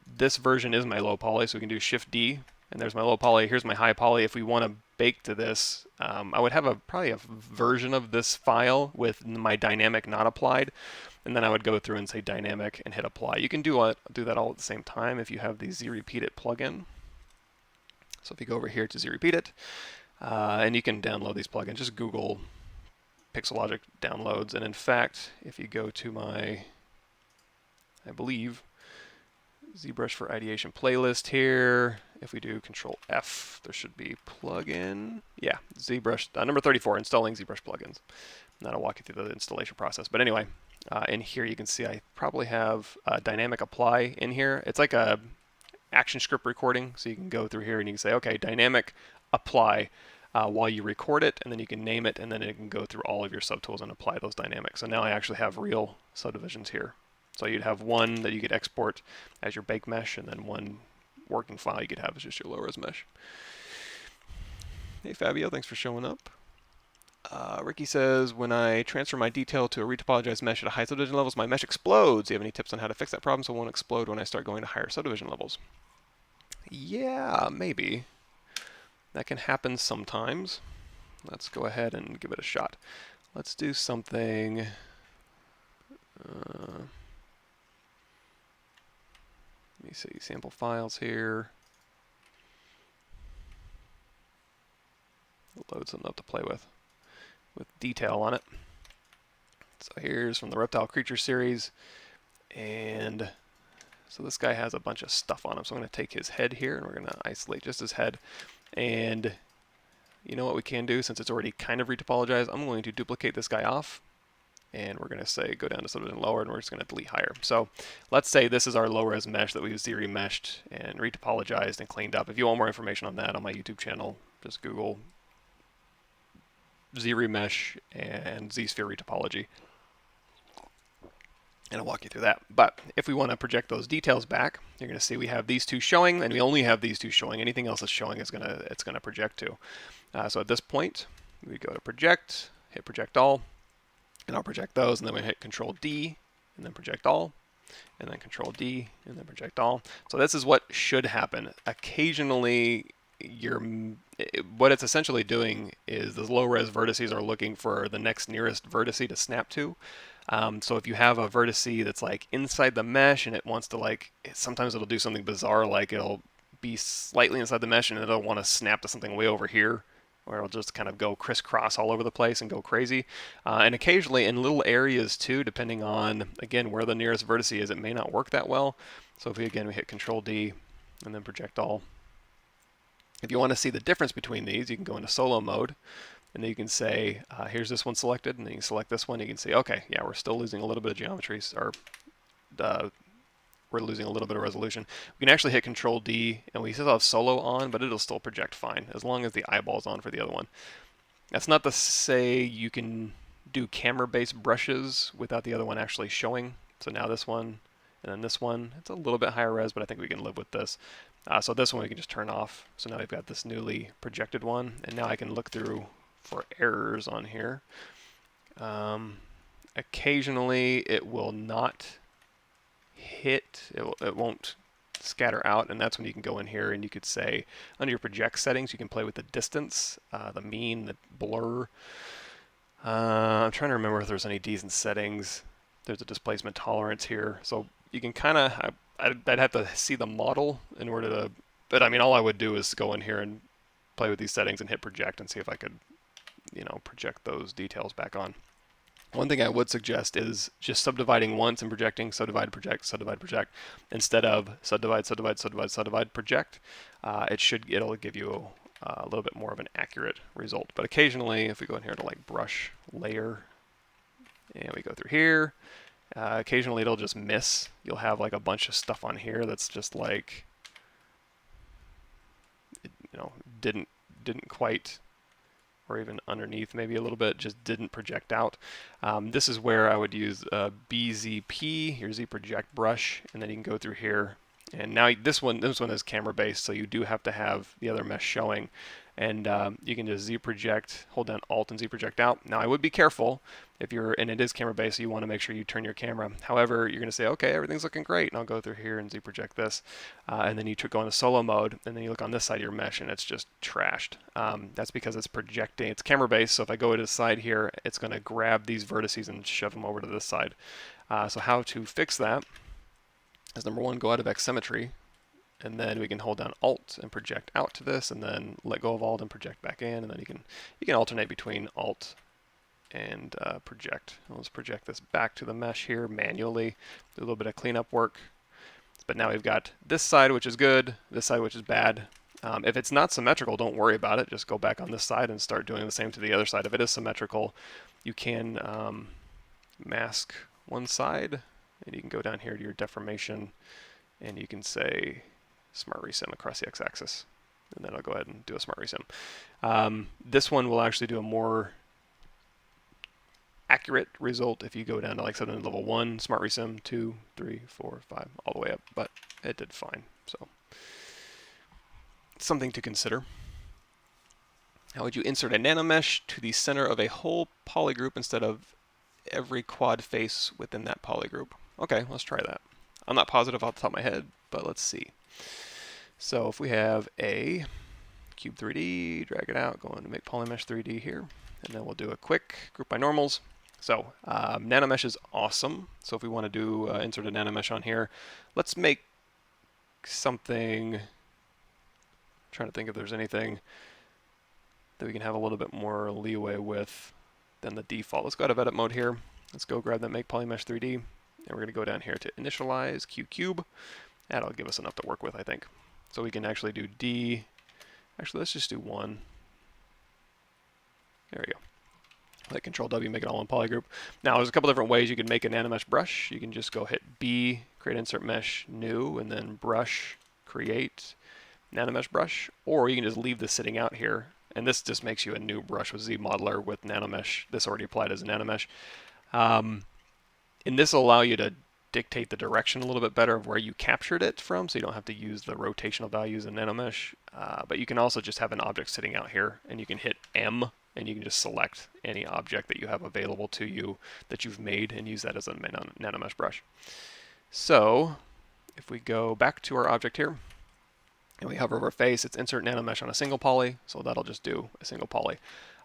this version is my low poly, so we can do Shift D, and there's my low poly, here's my high poly. If we want to bake to this, I would have probably a version of this file with my dynamic not applied, and then I would go through and say dynamic and hit apply. You can do that all at the same time if you have the ZRepeatIt plugin. So if you go over here to ZRepeatIt, and you can download these plugins, just Google Pixelogic downloads, and in fact, if you go to my, I believe, ZBrush for ideation playlist here. If we do Control F, there should be plugin. Yeah, ZBrush, number 34, installing ZBrush plugins. And that'll walk you through the installation process. But anyway, in here you can see I probably have dynamic apply in here. It's like a action script recording. So you can go through here and you can say, okay, dynamic apply while you record it, and then you can name it, and then it can go through all of your subtools and apply those dynamics. So now I actually have real subdivisions here. So you'd have one that you could export as your bake mesh, and then one working file you could have as just your low-res mesh. Hey Fabio, thanks for showing up. Ricky says, when I transfer my detail to a retopologized mesh at high subdivision levels, my mesh explodes. Do you have any tips on how to fix that problem so it won't explode when I start going to higher subdivision levels? Yeah, maybe. That can happen sometimes. Let's go ahead and give it a shot. Let's do something. Let me see, sample files here. Load something up to play with detail on it. So here's from the Reptile Creature series. And so this guy has a bunch of stuff on him. So I'm going to take his head here and we're going to isolate just his head. And you know what we can do since it's already kind of retopologized? I'm going to duplicate this guy off. and we're going to say go down to subdivision lower, and we're just going to delete higher. So let's say this is our low-res mesh that we've z-remeshed and retopologized and cleaned up. If you want more information on that on my YouTube channel, just Google z-remesh and z-sphere retopology, and I'll walk you through that. But if we want to project those details back, you're going to see we have these two showing, and we only have these two showing. Anything else that's showing is it's going to project to. So at this point, we go to project, hit project all, and I'll project those, and then we hit Control D, and then project all, and then Control D, and then project all. So this is what should happen. Occasionally, what it's essentially doing is those low-res vertices are looking for the next nearest vertice to snap to. So if you have a vertice that's like inside the mesh and it wants to sometimes it'll do something bizarre, like it'll be slightly inside the mesh and it'll want to snap to something way over here, or it'll just kind of go crisscross all over the place and go crazy. And occasionally in little areas too, depending on, again, where the nearest vertice is, it may not work that well. So if we hit Control D and then project all. If you want to see the difference between these, you can go into solo mode, and then you can say, here's this one selected, and then you can select this one. You can see, okay, yeah, we're still losing a little bit of geometry, or we're losing a little bit of resolution. We can actually hit Control D, and we still have solo on, but it'll still project fine, as long as the eyeball's on for the other one. That's not to say you can do camera-based brushes without the other one actually showing. So now this one, and then this one, it's a little bit higher res, but I think we can live with this. So this one we can just turn off. So now we've got this newly projected one, and now I can look through for errors on here. Occasionally it will not hit, it won't scatter out, and that's when you can go in here and you could say under your project settings you can play with the distance, the mean, the blur. I'm trying to remember if there's any decent settings. There's a displacement tolerance here, so you can kind of, I'd have to see the model in order to, but I mean all I would do is go in here and play with these settings and hit project and see if I could, project those details back on. One thing I would suggest is just subdividing once and projecting, subdivide, project, subdivide, project, instead of subdivide, subdivide, subdivide, subdivide, project. It'll give you a little bit more of an accurate result. But occasionally, if we go in here to brush layer, and we go through here, occasionally it'll just miss. You'll have a bunch of stuff on here that's just didn't quite, or even underneath maybe a little bit, just didn't project out. This is where I would use BZP, your Z project brush, and then you can go through here. And now this one is camera based, so you do have to have the other mesh showing. And you can just Z project, hold down Alt and Z project out. Now I would be careful if and it is camera based, so you want to make sure you turn your camera. However, you're going to say, okay, everything's looking great, and I'll go through here and Z project this. And then you go into solo mode, and then you look on this side of your mesh, and it's just trashed. That's because it's projecting, it's camera based, so if I go to the side here, it's going to grab these vertices and shove them over to this side. So how to fix that is, number one, go out of X symmetry, and then we can hold down Alt and project out to this, and then let go of Alt and project back in, and then you can alternate between Alt and project. Let's project this back to the mesh here manually, do a little bit of cleanup work. But now we've got this side, which is good, this side, which is bad. If it's not symmetrical, don't worry about it. Just go back on this side and start doing the same to the other side. If it is symmetrical, you can mask one side, and you can go down here to your deformation, and you can say Smart Resim across the x-axis, and then I'll go ahead and do a Smart Resim. This one will actually do a more accurate result if you go down to something level 1, Smart Resim, 2, 3, 4, 5, all the way up, but it did fine. So something to consider. How would you insert a nanomesh to the center of a whole polygroup instead of every quad face within that polygroup? Okay, let's try that. I'm not positive off the top of my head, but let's see. So if we have a cube 3D, drag it out, go on to make Polymesh 3D here, and then we'll do a quick group by normals. So Nanomesh is awesome. So if we want to do insert a Nanomesh on here, let's make something, I'm trying to think if there's anything that we can have a little bit more leeway with than the default. Let's go out of edit mode here. Let's go grab that make Polymesh 3D, and we're going to go down here to initialize QCube. That'll give us enough to work with, I think. So we can actually do D. Actually, let's just do 1. There we go. Like Control W, make it all one polygroup. Now, there's a couple different ways you can make a Nanomesh brush. You can just go hit B, create insert mesh, new, and then brush, create Nanomesh brush, or you can just leave this sitting out here, and this just makes you a new brush with ZModeler with Nanomesh. This already applied as a Nanomesh. And this will allow you to dictate the direction a little bit better of where you captured it from, so you don't have to use the rotational values in Nanomesh. But you can also just have an object sitting out here, and you can hit M, and you can just select any object that you have available to you that you've made and use that as a Nanomesh brush. So if we go back to our object here, and we hover over face, it's insert nanomesh on a single poly, so that'll just do a single poly.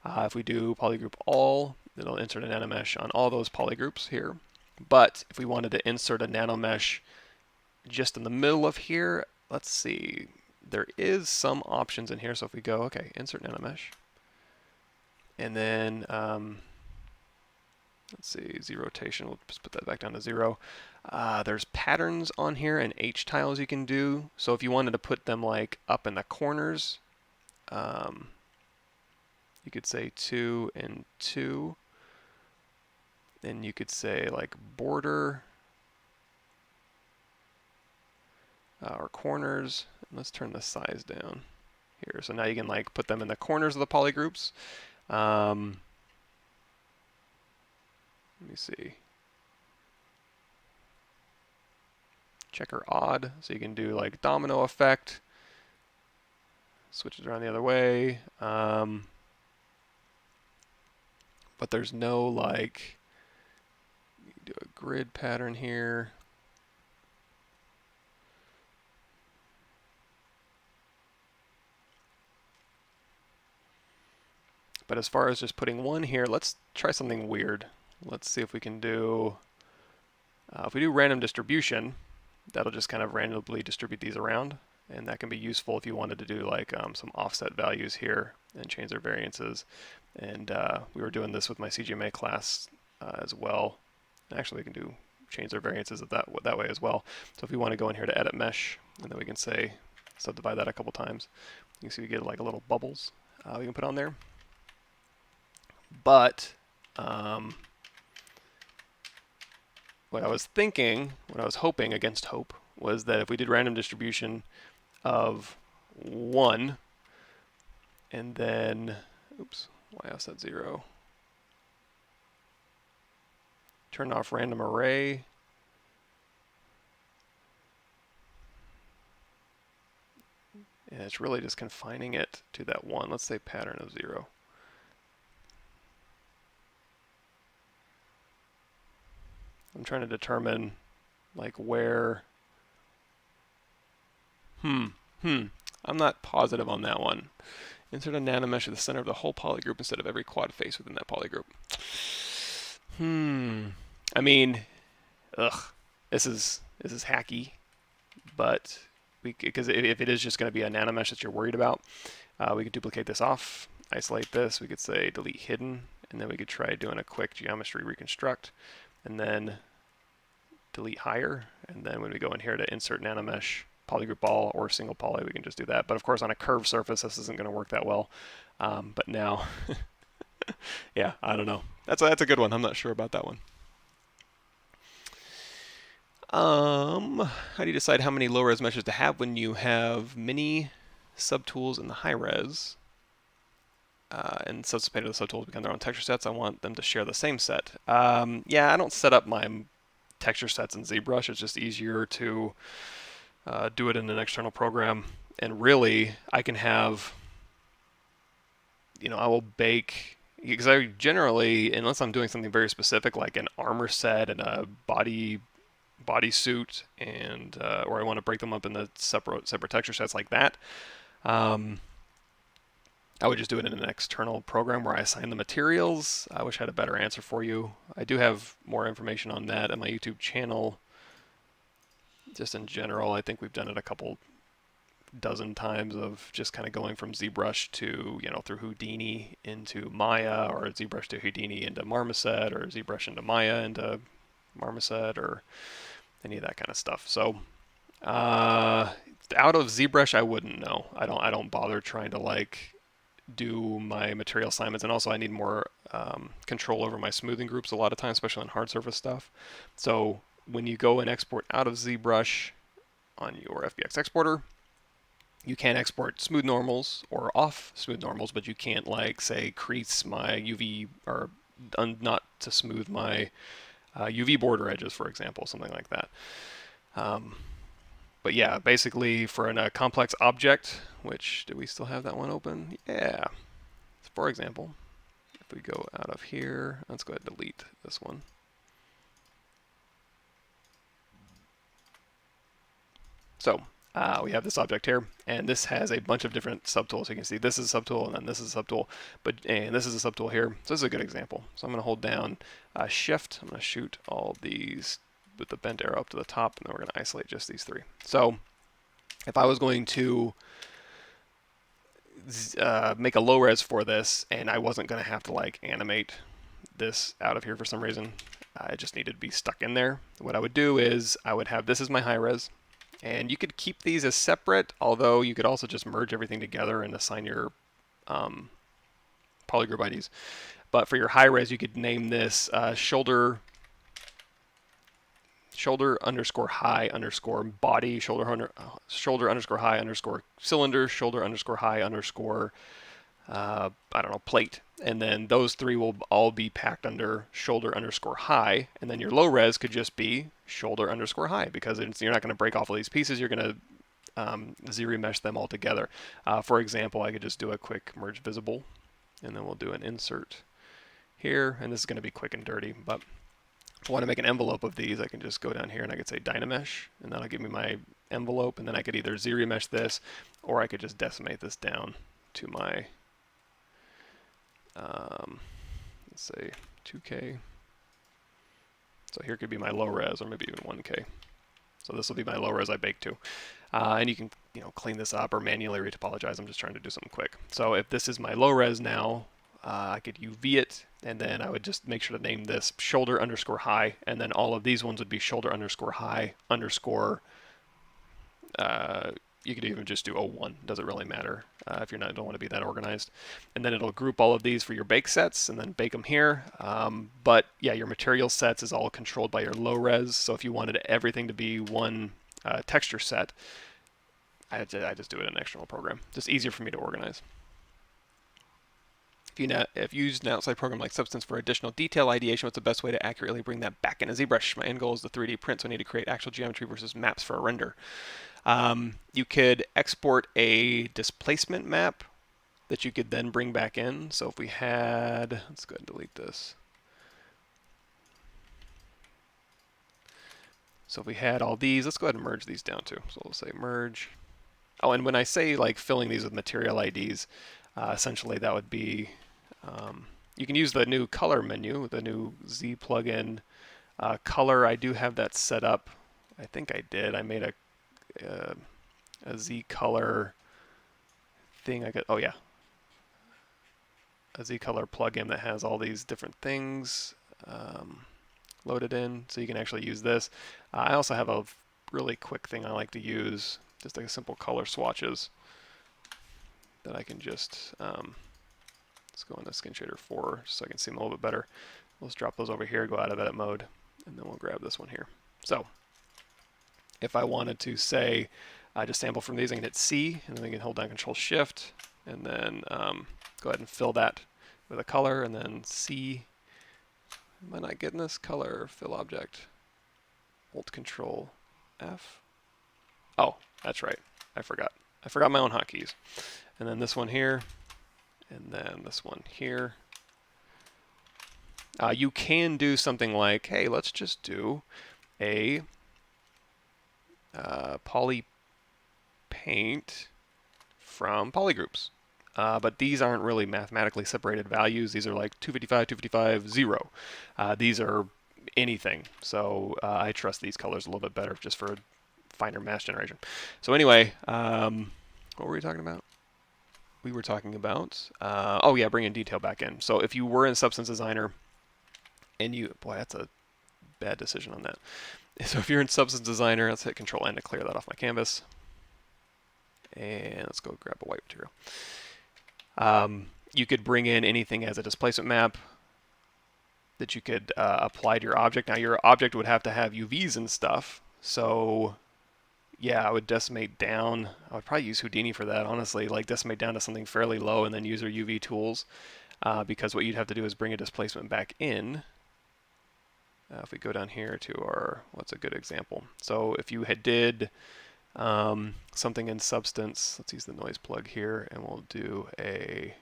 If we do polygroup all, it'll insert a nanomesh on all those polygroups here. But if we wanted to insert a nanomesh just in the middle of here, let's see, there is some options in here. So if we go, okay, insert nanomesh, and then let's see, Z rotation, we'll just put that back down to 0. There's patterns on here and H tiles you can do. So if you wanted to put them like up in the corners, you could say 2 and 2. Then you could say like border or corners. Let's turn the size down here. So now you can like put them in the corners of the polygroups. Let me see. Checker odd, so you can do like domino effect. Switch it around the other way. But there's no like, you can do a grid pattern here. But as far as just putting one here, let's try something weird. Let's see if we can do, if we do random distribution, that'll just kind of randomly distribute these around. And that can be useful if you wanted to do like some offset values here and change their variances. And we were doing this with my CGMA class as well. Actually, we can do change their variances that way as well. So if we want to go in here to edit mesh, and then we can say subdivide that a couple times, you can see we get like a little bubbles we can put on there. But what I was thinking, what I was hoping against hope, was that if we did random distribution of 1, and then, oops, y offset 0, turn off random array, and it's really just confining it to that 1. Let's say pattern of 0. I'm trying to determine like where, I'm not positive on that one. Insert a nanomesh at the center of the whole polygroup instead of every quad face within that polygroup. I mean, this is hacky, but because if it is just going to be a nanomesh that you're worried about, we could duplicate this off, isolate this. We could say delete hidden, and then we could try doing a quick geometry reconstruct, and then delete higher. And then when we go in here to insert nanomesh, polygroup all or single poly, we can just do that. But of course, on a curved surface, this isn't going to work that well. But now, yeah, I don't know. That's a good one. I'm not sure about that one. How do you decide how many low-res meshes to have when you have many subtools in the high-res? And subspace of the subtools become their own texture sets. I want them to share the same set. Yeah, I don't set up my texture sets in ZBrush. It's just easier to do it in an external program. And really, I can have, I will bake, because I generally, unless I'm doing something very specific like an armor set and a bodysuit, and or I want to break them up into separate texture sets like that, I would just do it in an external program where I assign the materials. I wish I had a better answer for you. I do have more information on that at my YouTube channel. Just in general, I think we've done it a couple dozen times of just kind of going from ZBrush to, through Houdini into Maya, or ZBrush to Houdini into Marmoset, or ZBrush into Maya into Marmoset, or any of that kind of stuff. So out of ZBrush, I wouldn't know. I don't bother trying to like do my material assignments, and also I need more control over my smoothing groups a lot of times, especially on hard surface stuff. So when you go and export out of ZBrush on your FBX exporter, you can export smooth normals or off smooth normals, but you can't, like, say, crease my UV or not to smooth my UV border edges, for example, something like that. But yeah, basically for a complex object, which, do we still have that one open? Yeah. For example, if we go out of here, let's go ahead and delete this one. So we have this object here, and this has a bunch of different subtools. You can see this is a subtool, and then this is a subtool, and this is a subtool here. So this is a good example. So I'm going to hold down Shift. I'm going to shoot all these with the bent arrow up to the top, and then we're going to isolate just these three. So if I was going to make a low res for this, and I wasn't going to have to like animate this out of here for some reason, I just needed to be stuck in there. What I would do is I would have this as my high res, and you could keep these as separate, although you could also just merge everything together and assign your polygroup IDs. But for your high res, you could name this shoulder underscore high underscore body, shoulder underscore high underscore cylinder, shoulder underscore high underscore I don't know, plate. And then those three will all be packed under shoulder underscore high. And then your low res could just be shoulder underscore high, because you're not going to break off all these pieces. You're going to Z-remesh them all together. For example, I could just do a quick merge visible, and then we'll do an insert here. And this is going to be quick and dirty, but if I want to make an envelope of these, I can just go down here and I could say Dynamesh, and that'll give me my envelope. And then I could either Z-remesh this, or I could just decimate this down to my let's say 2K. So here could be my low res, or maybe even 1K. So this will be my low res I bake to. And you can, clean this up or manually retopologize. I'm just trying to do something quick. So if this is my low res now, I could UV it, and then I would just make sure to name this shoulder underscore high, and then all of these ones would be shoulder underscore high underscore. You could even just do 01. Doesn't really matter if you don't want to be that organized. And then it'll group all of these for your bake sets and then bake them here. But yeah, your material sets is all controlled by your low res. So if you wanted everything to be one texture set, I just do it in an external program. Just easier for me to organize. If you use an outside program like Substance for additional detail ideation, what's the best way to accurately bring that back into ZBrush? My end goal is the 3D print, so I need to create actual geometry versus maps for a render. You could export a displacement map that you could then bring back in. So if we had, let's go ahead and delete this. So if we had all these, let's go ahead and merge these down too. So we'll say merge. Oh, and when I say like filling these with material IDs, essentially that would be, you can use the new color menu, the new Z plugin color. I do have that set up. I think I did. I made a Z color thing. Oh yeah, a Z color plugin that has all these different things loaded in, so you can actually use this. I also have a really quick thing I like to use, just like a simple color swatches that I can just let's go into Skin Shader 4 so I can see them a little bit better. Let's drop those over here, go out of edit mode, and then we'll grab this one here. So if I wanted to say just sample from these, I can hit C, and then I can hold down Control Shift, and then go ahead and fill that with a color, and then C. Am I not getting this? Color, fill object, Alt Control F. Oh, that's right. I forgot. I forgot my own hotkeys. And then this one here, and then this one here. You can do something like, hey, let's just do a poly paint from polygroups. But these aren't really mathematically separated values. These are like 255, 255, 0. These are anything. So I trust these colors a little bit better just for finer mass generation. So anyway, what were we talking about? We were talking about, oh yeah, bringing detail back in. So if you were in Substance Designer and you, boy, that's a bad decision on that. So if you're in Substance Designer, let's hit Control N to clear that off my canvas. And let's go grab a white material. You could bring in anything as a displacement map that you could apply to your object. Now your object would have to have UVs and stuff, so yeah, I would decimate down. I would probably use Houdini for that, honestly, like decimate down to something fairly low and then use our UV tools, because what you'd have to do is bring a displacement back in. If we go down here to our, what's a good example? So if you had did something in Substance, let's use the noise plug here, and we'll do a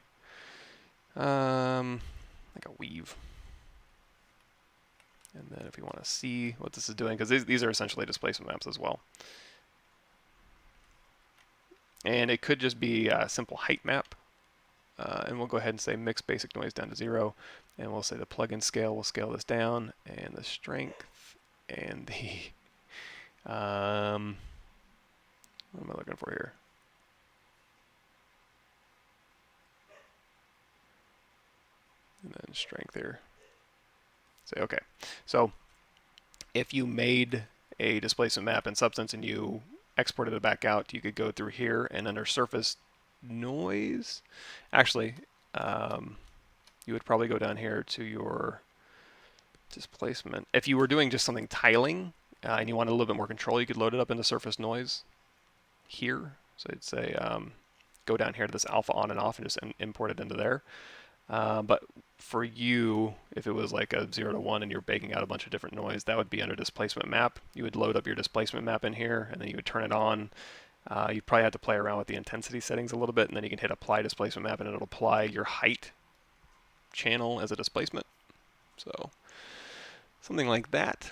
like a weave. And then if you want to see what this is doing, because these are essentially displacement maps as well. And it could just be a simple height map. And we'll go ahead and say mix basic noise down to 0. And we'll say the plugin scale, we'll scale this down. And the strength and the, what am I looking for here? And then strength here. Say, okay. So if you made a displacement map in Substance and you exported it back out, you could go through here and under surface noise, actually, you would probably go down here to your displacement. If you were doing just something tiling and you wanted a little bit more control, you could load it up into surface noise here. So I'd say go down here to this alpha on and off and just import it into there. But for you, if it was like a 0 to 1 and you're baking out a bunch of different noise, that would be under displacement map. You would load up your displacement map in here, and then you would turn it on. You'd probably have to play around with the intensity settings a little bit, and then you can hit apply displacement map, and it'll apply your height channel as a displacement. So something like that.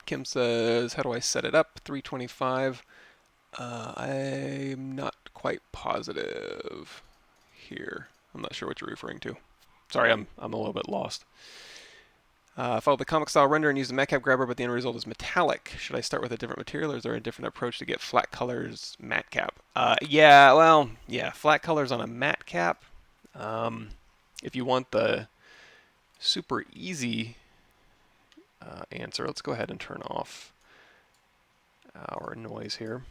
Kim says, how do I set it up? 325. I'm not quite positive here. I'm not sure what you're referring to. Sorry, I'm a little bit lost. Follow the comic style render and use the matcap grabber, but the end result is metallic. Should I start with a different material, or is there a different approach to get flat colors matcap? Yeah, well, yeah, flat colors on a matcap. If you want the super easy answer, let's go ahead and turn off our noise here.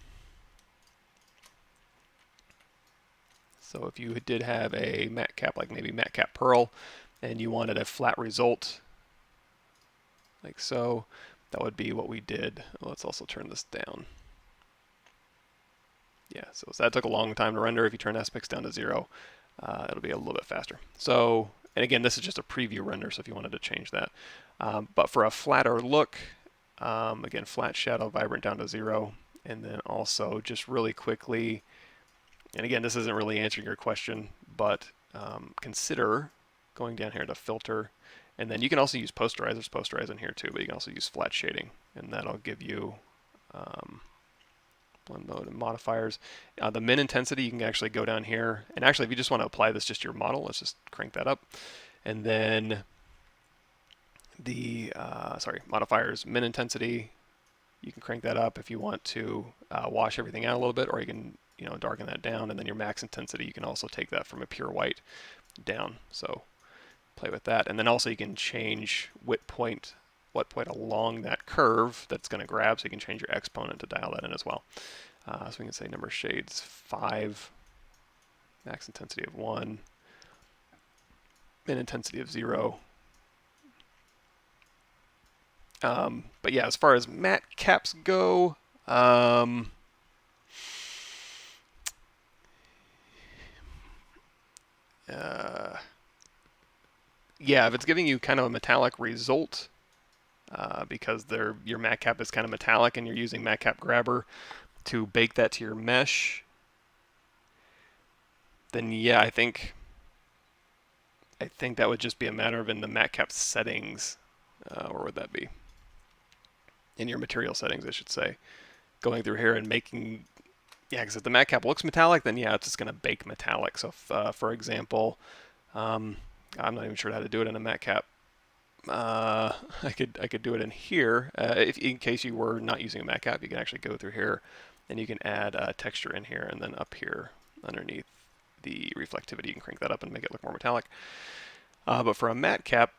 So if you did have a matcap, like maybe matcap Pearl, and you wanted a flat result, like so, that would be what we did. Let's also turn this down. Yeah, so that took a long time to render. If you turn aspects down to 0, it'll be a little bit faster. So, and again, this is just a preview render, so if you wanted to change that. But for a flatter look, again, flat shadow, vibrant down to 0, and then also just really quickly, and again, this isn't really answering your question, but consider going down here to filter, and then you can also use posterize. There's posterize in here too, but you can also use flat shading, and that'll give you blend mode and modifiers. The min intensity, you can actually go down here, and actually if you just want to apply this just to your model, let's just crank that up, and then the modifiers, min intensity, you can crank that up if you want to wash everything out a little bit, or you can darken that down, and then your max intensity, you can also take that from a pure white down. So play with that, and then also you can change what point along that curve that's going to grab, so you can change your exponent to dial that in as well. So we can say number of shades 5, max intensity of 1, min intensity of 0. But yeah, as far as matte caps go, yeah, if it's giving you kind of a metallic result, because your matte cap is kind of metallic and you're using matte cap grabber to bake that to your mesh, then yeah, I think that would just be a matter of in the matte cap settings, where would that be? In your material settings, I should say. Going through here and making, yeah, because if the matte cap looks metallic, then yeah, it's just going to bake metallic. So if, for example, I'm not even sure how to do it in a matte cap. I could do it in here. In case you were not using a matte cap, you can actually go through here and you can add texture in here, and then up here underneath the reflectivity, you can crank that up and make it look more metallic. But for a matte cap,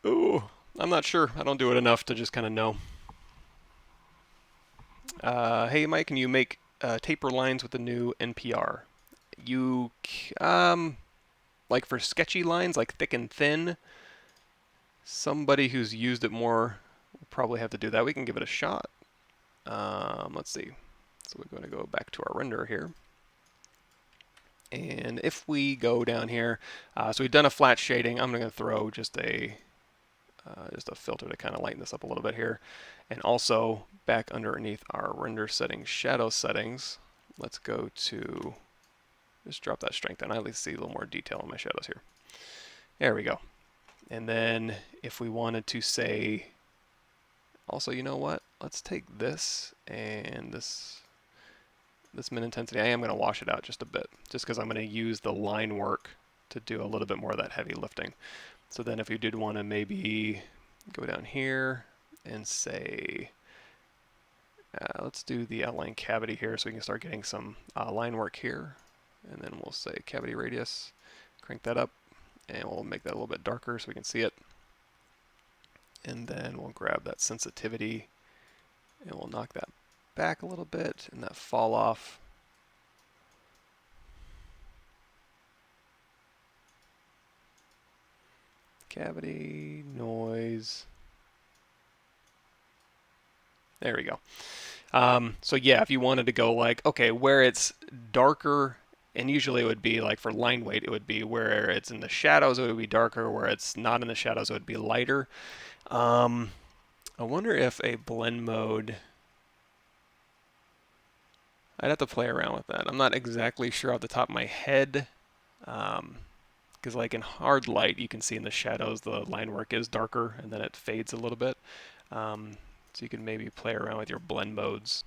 ooh, I'm not sure. I don't do it enough to just kind of know. Hey Mike, can you make taper lines with the new NPR? You, like for sketchy lines, like thick and thin, somebody who's used it more will probably have to do that. We can give it a shot. Let's see. So we're going to go back to our render here. And if we go down here, so we've done a flat shading. I'm going to throw just a filter to kind of lighten this up a little bit here. And also back underneath our render settings, shadow settings, let's go to, just drop that strength down. I at least see a little more detail in my shadows here. There we go. And then if we wanted to say, also, you know what? Let's take this and this min intensity. I am going to wash it out just a bit, just because I'm going to use the line work to do a little bit more of that heavy lifting. So then if you did want to maybe go down here and say, let's do the outline cavity here so we can start getting some line work here. And then we'll say cavity radius, crank that up, and we'll make that a little bit darker so we can see it. And then we'll grab that sensitivity and we'll knock that back a little bit and that fall off. Cavity, noise. There we go. So yeah, if you wanted to go like, okay, where it's darker, and usually it would be like for line weight, it would be where it's in the shadows, it would be darker. Where it's not in the shadows, it would be lighter. I wonder if a blend mode, I'd have to play around with that. I'm not exactly sure off the top of my head. Because like in hard light, you can see in the shadows the line work is darker and then it fades a little bit. So you can maybe play around with your blend modes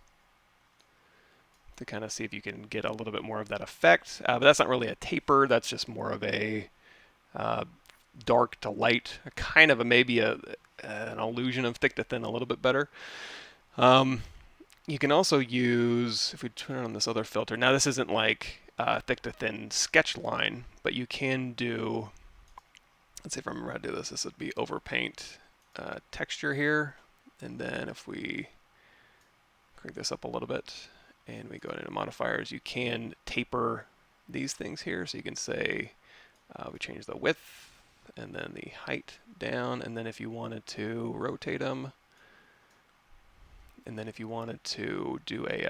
to kind of see if you can get a little bit more of that effect. But that's not really a taper. That's just more of a dark to light, a kind of maybe an illusion of thick to thin a little bit better. You can also use, if we turn on this other filter, now this isn't like thick to thin sketch line, but you can do, let's see if I remember how to do this. This would be overpaint texture here. And then if we crank this up a little bit and we go into modifiers, you can taper these things here. So you can say, we change the width and then the height down. And then if you wanted to rotate them, and then if you wanted to do a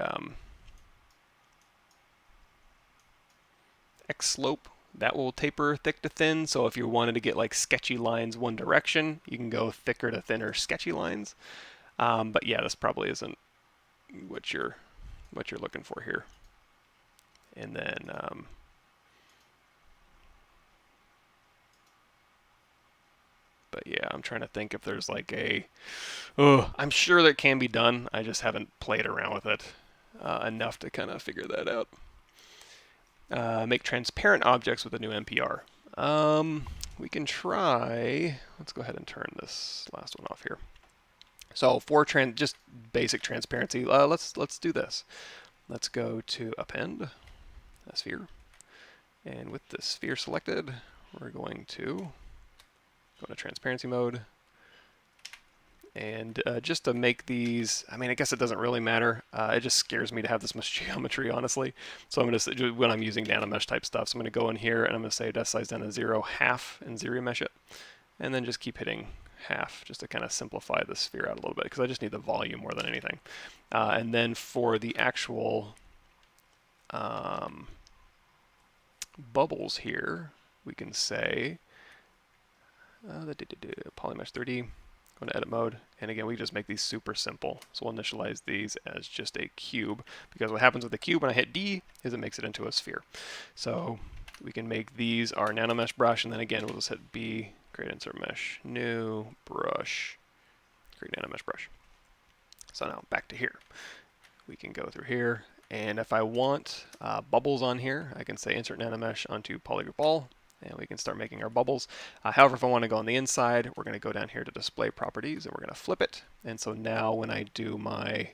X slope, that will taper thick to thin. So if you wanted to get like sketchy lines one direction, you can go thicker to thinner sketchy lines. But yeah, this probably isn't what you're looking for here. And then but yeah, I'm trying to think if there's like a, I'm sure that can be done. I just haven't played around with it enough to kind of figure that out. Make transparent objects with a new NPR. We can try, let's go ahead and turn this last one off here. So for just basic transparency, let's do this. Let's go to append, a sphere. And with the sphere selected, we're going to go to transparency mode. And just to make these, I mean, I guess it doesn't really matter. It just scares me to have this much geometry, honestly. So I'm going to, when I'm using Nanomesh type stuff, so I'm going to go in here and I'm going to say depth size down to 0, half, and ZBrush it. And then just keep hitting half just to kind of simplify the sphere out a little bit, because I just need the volume more than anything. And then for the actual bubbles here, we can say Polymesh 3D. Go into edit mode, and again, we just make these super simple. So we'll initialize these as just a cube, because what happens with the cube when I hit D is it makes it into a sphere. So we can make these our Nanomesh brush, and then again, we'll just hit B, create insert mesh, new brush, create Nanomesh brush. So now back to here. We can go through here, and if I want bubbles on here, I can say insert Nanomesh onto polygroup all, and we can start making our bubbles. However, if I want to go on the inside, we're going to go down here to display properties, and we're going to flip it. And so now when I do my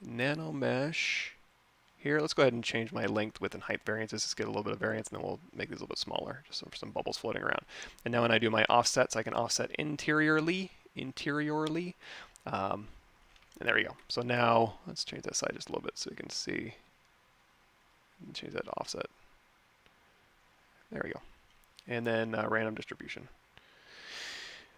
Nanomesh here, let's go ahead and change my length, width, and height variances. Just get a little bit of variance, and then we'll make these a little bit smaller, just for some bubbles floating around. And now when I do my offsets, I can offset interiorly. And there we go. So now let's change that side just a little bit so you can see. Change that to offset. There we go. And then random distribution.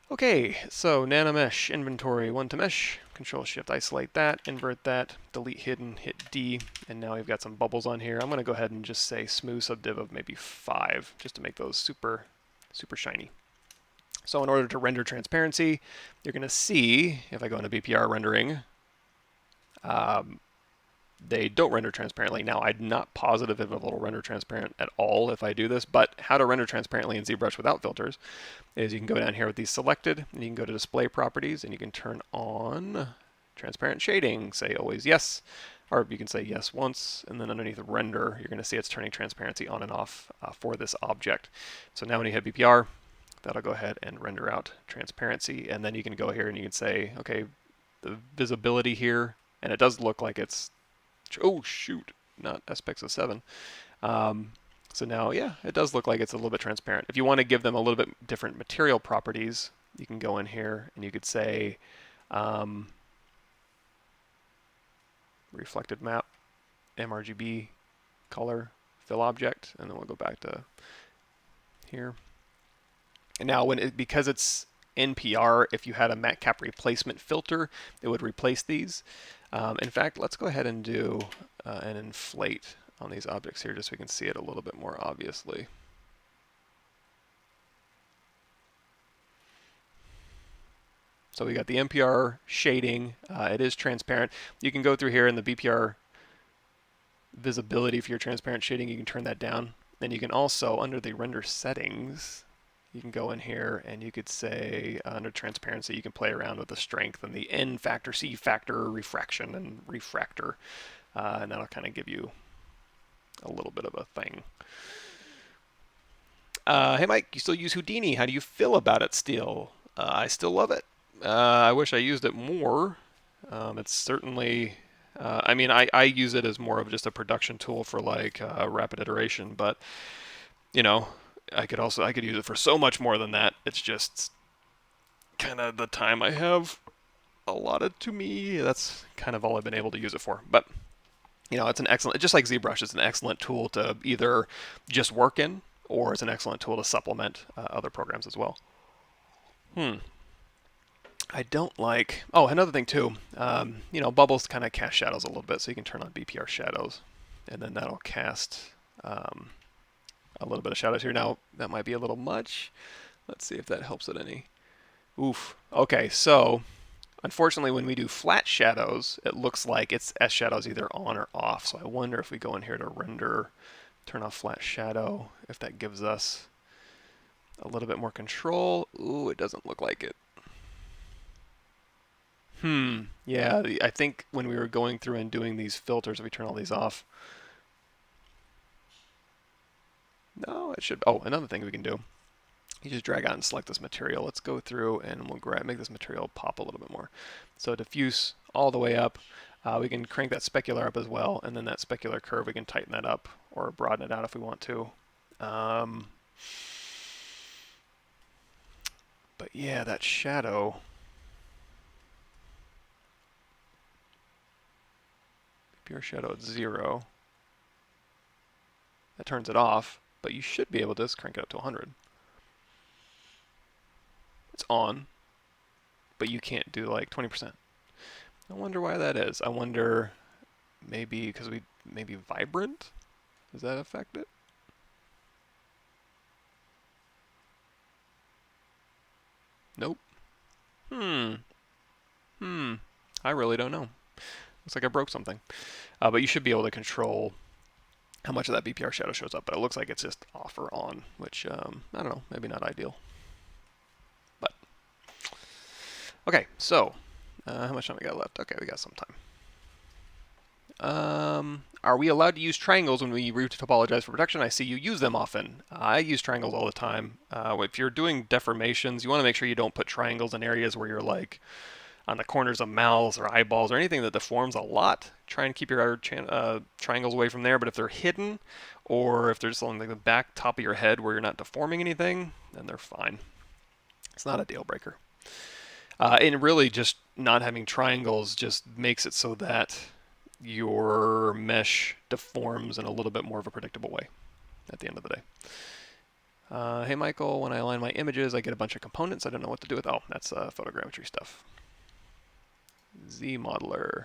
Okay, so Nanomesh inventory 1 to mesh, Control Shift isolate that, invert that, delete hidden, hit D, and now we've got some bubbles on here. I'm going to go ahead and just say smooth subdiv of maybe 5, just to make those super shiny. So in order to render transparency, you're going to see, if I go into BPR rendering, they don't render transparently. Now, I'm not positive if it'll render transparent at all if I do this, but how to render transparently in ZBrush without filters is you can go down here with these selected, and you can go to display properties, and you can turn on transparent shading, say always yes, or you can say yes once, and then underneath render, you're going to see it's turning transparency on and off for this object. So now when you hit BPR, that'll go ahead and render out transparency, and then you can go here and you can say, okay, the visibility here, and it does look like it's, oh shoot, not aspects of 7. So now, yeah, it does look like it's a little bit transparent. If you want to give them a little bit different material properties, you can go in here and you could say reflected map, mRGB, color, fill object, and then we'll go back to here. And now, because it's NPR, if you had a matte cap replacement filter, it would replace these. In fact, let's go ahead and do an inflate on these objects here just so we can see it a little bit more obviously. So we got the NPR shading. It is transparent. You can go through here in the BPR visibility for your transparent shading. You can turn that down. Then you can also, under the render settings, you can go in here and you could say under transparency, you can play around with the strength and the N factor, C factor, refraction, and refractor. And that'll kind of give you a little bit of a thing. Hey Mike, you still use Houdini. How do you feel about it still? I still love it. I wish I used it more. It's certainly, I mean, I use it as more of just a production tool for like rapid iteration, but you know, I could use it for so much more than that. It's just kind of the time I have allotted to me. That's kind of all I've been able to use it for. But you know, it's an excellent, just like ZBrush, it's an excellent tool to either just work in, or it's an excellent tool to supplement other programs as well. I don't like, oh, another thing too, you know, bubbles kind of cast shadows a little bit, so you can turn on BPR shadows, and then that'll cast a little bit of shadows here. Now, that might be a little much. Let's see if that helps it any. Oof. Okay, so unfortunately, when we do flat shadows, it looks like it's S shadows either on or off. So I wonder if we go in here to render, turn off flat shadow, if that gives us a little bit more control. Ooh, it doesn't look like it. Yeah, I think when we were going through and doing these filters, if we turn all these off, no, it should, oh, another thing we can do. You just drag out and select this material. Let's go through and we'll make this material pop a little bit more. So diffuse all the way up. We can crank that specular up as well, and then that specular curve, we can tighten that up or broaden it out if we want to. But yeah, that shadow. Pure shadow at 0. That turns it off, but you should be able to just crank it up to 100. It's on, but you can't do like 20%. I wonder why that is. I wonder maybe because maybe vibrant? Does that affect it? Nope. I really don't know. Looks like I broke something. But you should be able to control how much of that BPR shadow shows up, but it looks like it's just off or on, which, I don't know, maybe not ideal. But, okay, so, how much time we got left? Okay, we got some time. Are we allowed to use triangles when we re-topologize for production? I see you use them often. I use triangles all the time. If you're doing deformations, you want to make sure you don't put triangles in areas where you're like on the corners of mouths or eyeballs or anything that deforms a lot. Try and keep your triangles away from there, but if they're hidden or if they're just on like the back top of your head where you're not deforming anything, then they're fine. It's not a deal breaker. And really just not having triangles just makes it so that your mesh deforms in a little bit more of a predictable way at the end of the day. Hey Michael, when I align my images, I get a bunch of components. I don't know what to do with. Oh, that's photogrammetry stuff. Z modeler.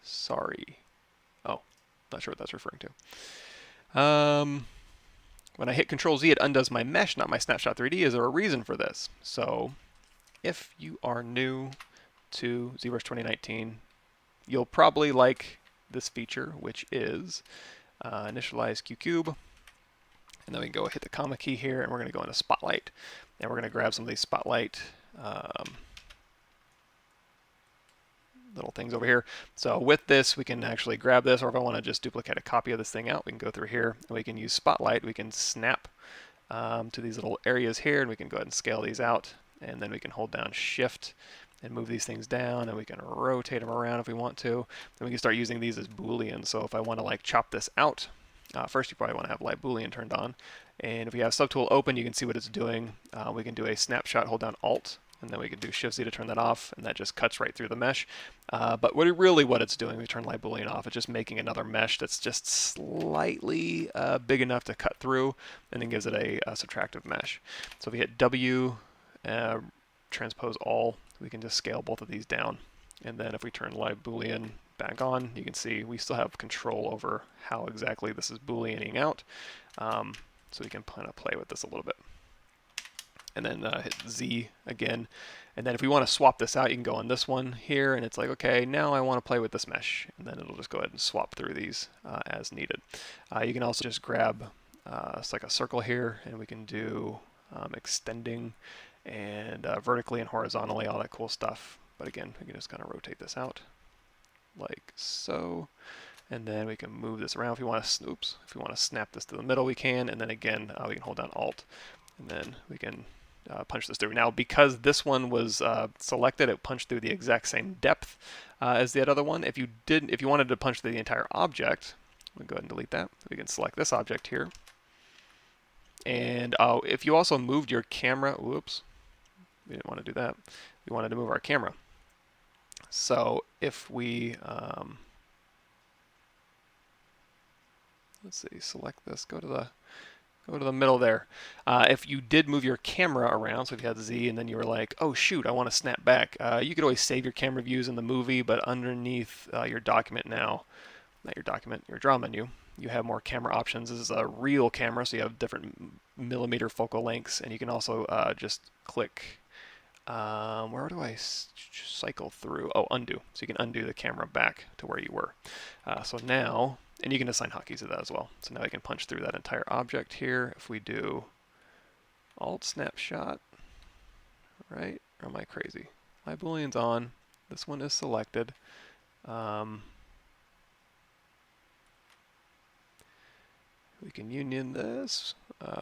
Sorry. Oh, not sure what that's referring to. When I hit Control Z, it undoes my mesh, not my snapshot 3D. Is there a reason for this? So, if you are new to ZBrush 2019, you'll probably like this feature, which is initialize QCube. And then we can go hit the comma key here, and we're going to go into Spotlight. And we're going to grab some of these Spotlight little things over here. So with this, we can actually grab this, or if I want to just duplicate a copy of this thing out, we can go through here, and we can use Spotlight. We can snap to these little areas here, and we can go ahead and scale these out. And then we can hold down Shift and move these things down, and we can rotate them around if we want to. Then we can start using these as Boolean. So if I want to like chop this out, first you probably want to have light Boolean turned on. And if we have Subtool open, you can see what it's doing. We can do a snapshot, hold down Alt, and then we can do Shift-Z to turn that off, and that just cuts right through the mesh. But what it's doing, we turn light Boolean off, it's just making another mesh that's just slightly big enough to cut through, and then gives it a subtractive mesh. So if we hit W, transpose all, we can just scale both of these down. And then if we turn live Boolean back on, you can see we still have control over how exactly this is Booleaning out. So we can kind of play with this a little bit. And then hit Z again. And then if we want to swap this out, you can go on this one here, and it's like, okay, now I want to play with this mesh. And then it'll just go ahead and swap through these as needed. You can also just grab it's like a circle here, and we can do extending and vertically and horizontally, all that cool stuff. But again, we can just kind of rotate this out like so. And then we can move this around if we want to. If we want to snap this to the middle, we can. And then again, we can hold down Alt, and then we can punch this through. Now, because this one was selected, it punched through the exact same depth as the other one. If you wanted to punch through the entire object, we'll go ahead and delete that. We can select this object here. And if you also moved your camera, whoops, we didn't want to do that. We wanted to move our camera. So if we let's see, select this, go to the middle there. If you did move your camera around, so if you had Z and then you were like, oh shoot, I want to snap back, you could always save your camera views in the movie, but underneath your document now, not your document, your draw menu, you have more camera options. This is a real camera, so you have different millimeter focal lengths, and you can also just click, where do I cycle through? Oh, undo. So you can undo the camera back to where you were. So now, and you can assign hotkeys to that as well. So now I can punch through that entire object here. If we do Alt Snapshot, right? Or am I crazy? My Boolean's on. This one is selected. We can union this.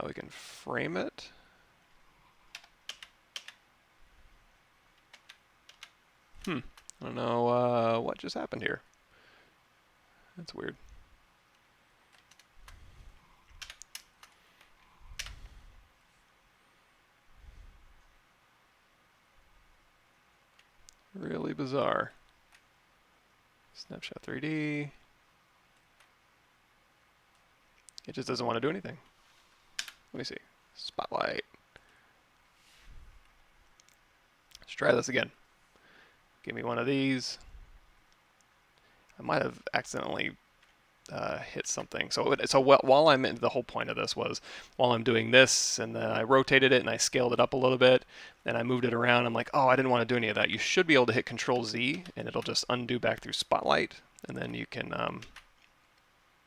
We can frame it. I don't know what just happened here. That's weird. Really bizarre. Snapshot 3D. It just doesn't want to do anything. Let me see. Spotlight. Let's try this again. Give me one of these. I might have accidentally hit something. So while I'm in, the whole point of this was while I'm doing this, and then I rotated it and I scaled it up a little bit, and I moved it around. I'm like, oh, I didn't want to do any of that. You should be able to hit Control Z, and it'll just undo back through Spotlight, and then you can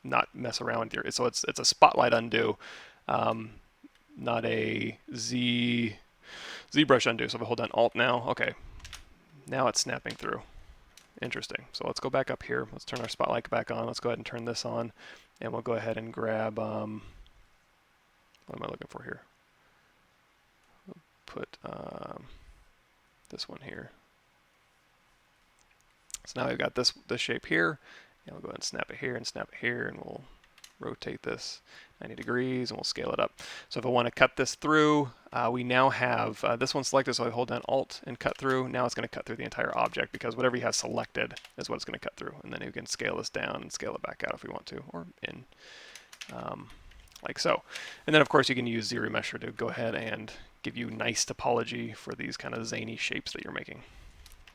not mess around with your. So it's a Spotlight undo, not a ZBrush undo. So if I hold down Alt now, okay, now it's snapping through. Interesting. So let's go back up here. Let's turn our Spotlight back on. Let's go ahead and turn this on, and we'll go ahead and grab, what am I looking for here? We'll put this one here. So now we've got this shape here, and we'll go ahead and snap it here and snap it here, and we'll rotate this 90 degrees and we'll scale it up. So if I want to cut this through, we now have this one selected, so I hold down Alt and cut through. Now it's going to cut through the entire object because whatever you have selected is what it's going to cut through. And then we can scale this down and scale it back out if we want to, or in, like so. And then of course you can use ZRemesher to go ahead and give you nice topology for these kind of zany shapes that you're making.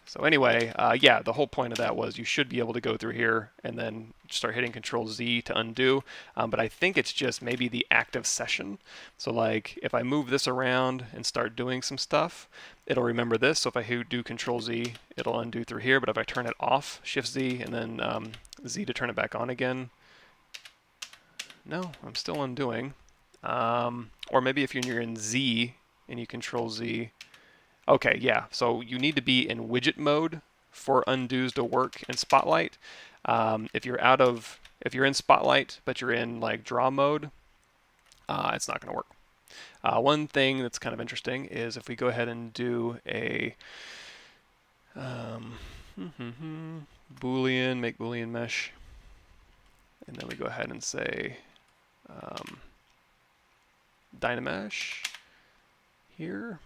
So anyway, yeah, the whole point of that was you should be able to go through here and then start hitting Control Z to undo. But I think it's just maybe the active session. So like if I move this around and start doing some stuff, it'll remember this. So if I do Control Z, it'll undo through here. But if I turn it off, Shift Z, and then Z to turn it back on again, no, I'm still undoing. Or maybe if you're in Z and you Control Z, okay, yeah, so you need to be in widget mode for undos to work in Spotlight. If you're in Spotlight, but you're in like draw mode, it's not gonna work. One thing that's kind of interesting is if we go ahead and do a Boolean, make Boolean mesh, and then we go ahead and say Dynamesh here.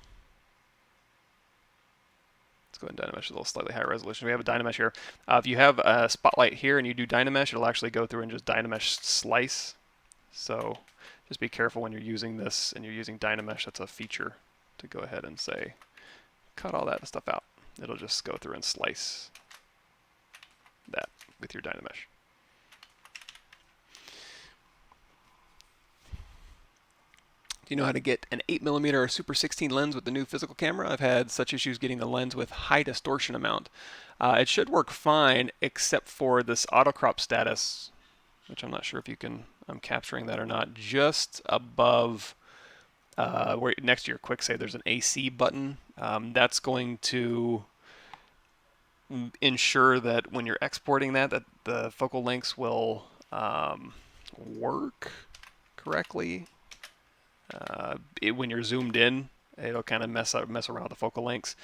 Let's go ahead and Dynamesh is a little slightly higher resolution. We have a Dynamesh here. If you have a Spotlight here and you do Dynamesh, it'll actually go through and just Dynamesh slice. So just be careful when you're using this and you're using Dynamesh. That's a feature to go ahead and say, cut all that stuff out. It'll just go through and slice that with your Dynamesh. Do you know how to get an 8mm or Super 16 lens with the new physical camera? I've had such issues getting the lens with high distortion amount. It should work fine except for this auto crop status, which I'm not sure if I'm capturing that or not. Just above, where next to your quick save, there's an AC button. That's going to ensure that when you're exporting that the focal lengths will work correctly. When you're zoomed in, it'll kind of mess around with the focal lengths.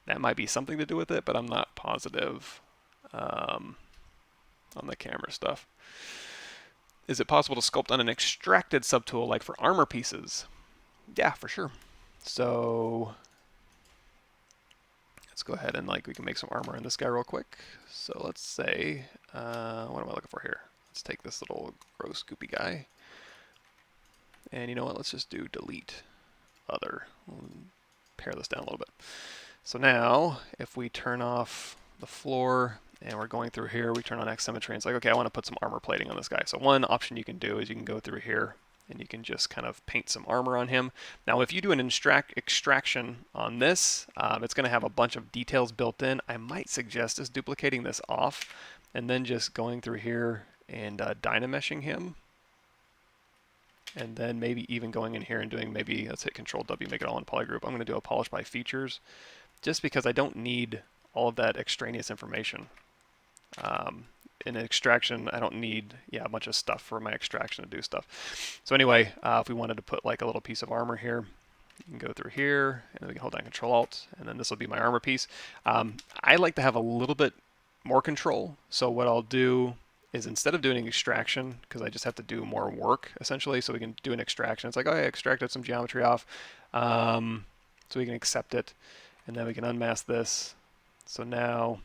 That might be something to do with it, but I'm not positive on the camera stuff. Is it possible to sculpt on an extracted subtool, like for armor pieces? Yeah, for sure. So let's go ahead and we can make some armor in this guy real quick. So let's say, what am I looking for here? Let's take this little gross goopy guy. And you know what, let's just do delete other. We'll pare this down a little bit. So now, if we turn off the floor and we're going through here, we turn on X symmetry, and it's like, okay, I want to put some armor plating on this guy. So one option you can do is you can go through here and you can just kind of paint some armor on him. Now, if you do an extraction on this, it's going to have a bunch of details built in. I might suggest just duplicating this off and then just going through here and Dynameshing him. And then maybe even going in here and doing maybe, let's hit Control W, make it all in polygroup. I'm going to do a polish by features just because I don't need all of that extraneous information. In an extraction, I don't need a bunch of stuff for my extraction to do stuff. So anyway, if we wanted to put like a little piece of armor here, you can go through here and then we can hold down Control Alt, and then this will be my armor piece. I like to have a little bit more control. So what I'll do is instead of doing extraction, because I just have to do more work essentially, so we can do an extraction. It's like, oh, I extracted some geometry off, so we can accept it, and then we can unmask this. So now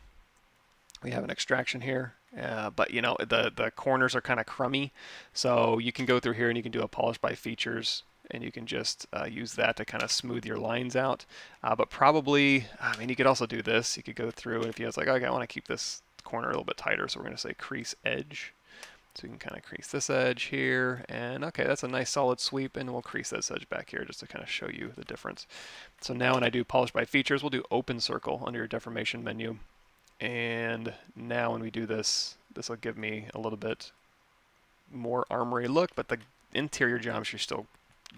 we have an extraction here, but you know the corners are kind of crummy, so you can go through here and you can do a polish by features, and you can just use that to kind of smooth your lines out. But probably, I mean, you could also do this. You could go through, and if you was like, okay, I want to keep this corner a little bit tighter, so we're going to say crease edge. So you can kind of crease this edge here, and okay, that's a nice solid sweep, and we'll crease this edge back here just to kind of show you the difference. So now when I do polish by features, we'll do open circle under your deformation menu, and now when we do this, this will give me a little bit more armory look, but the interior geometry is still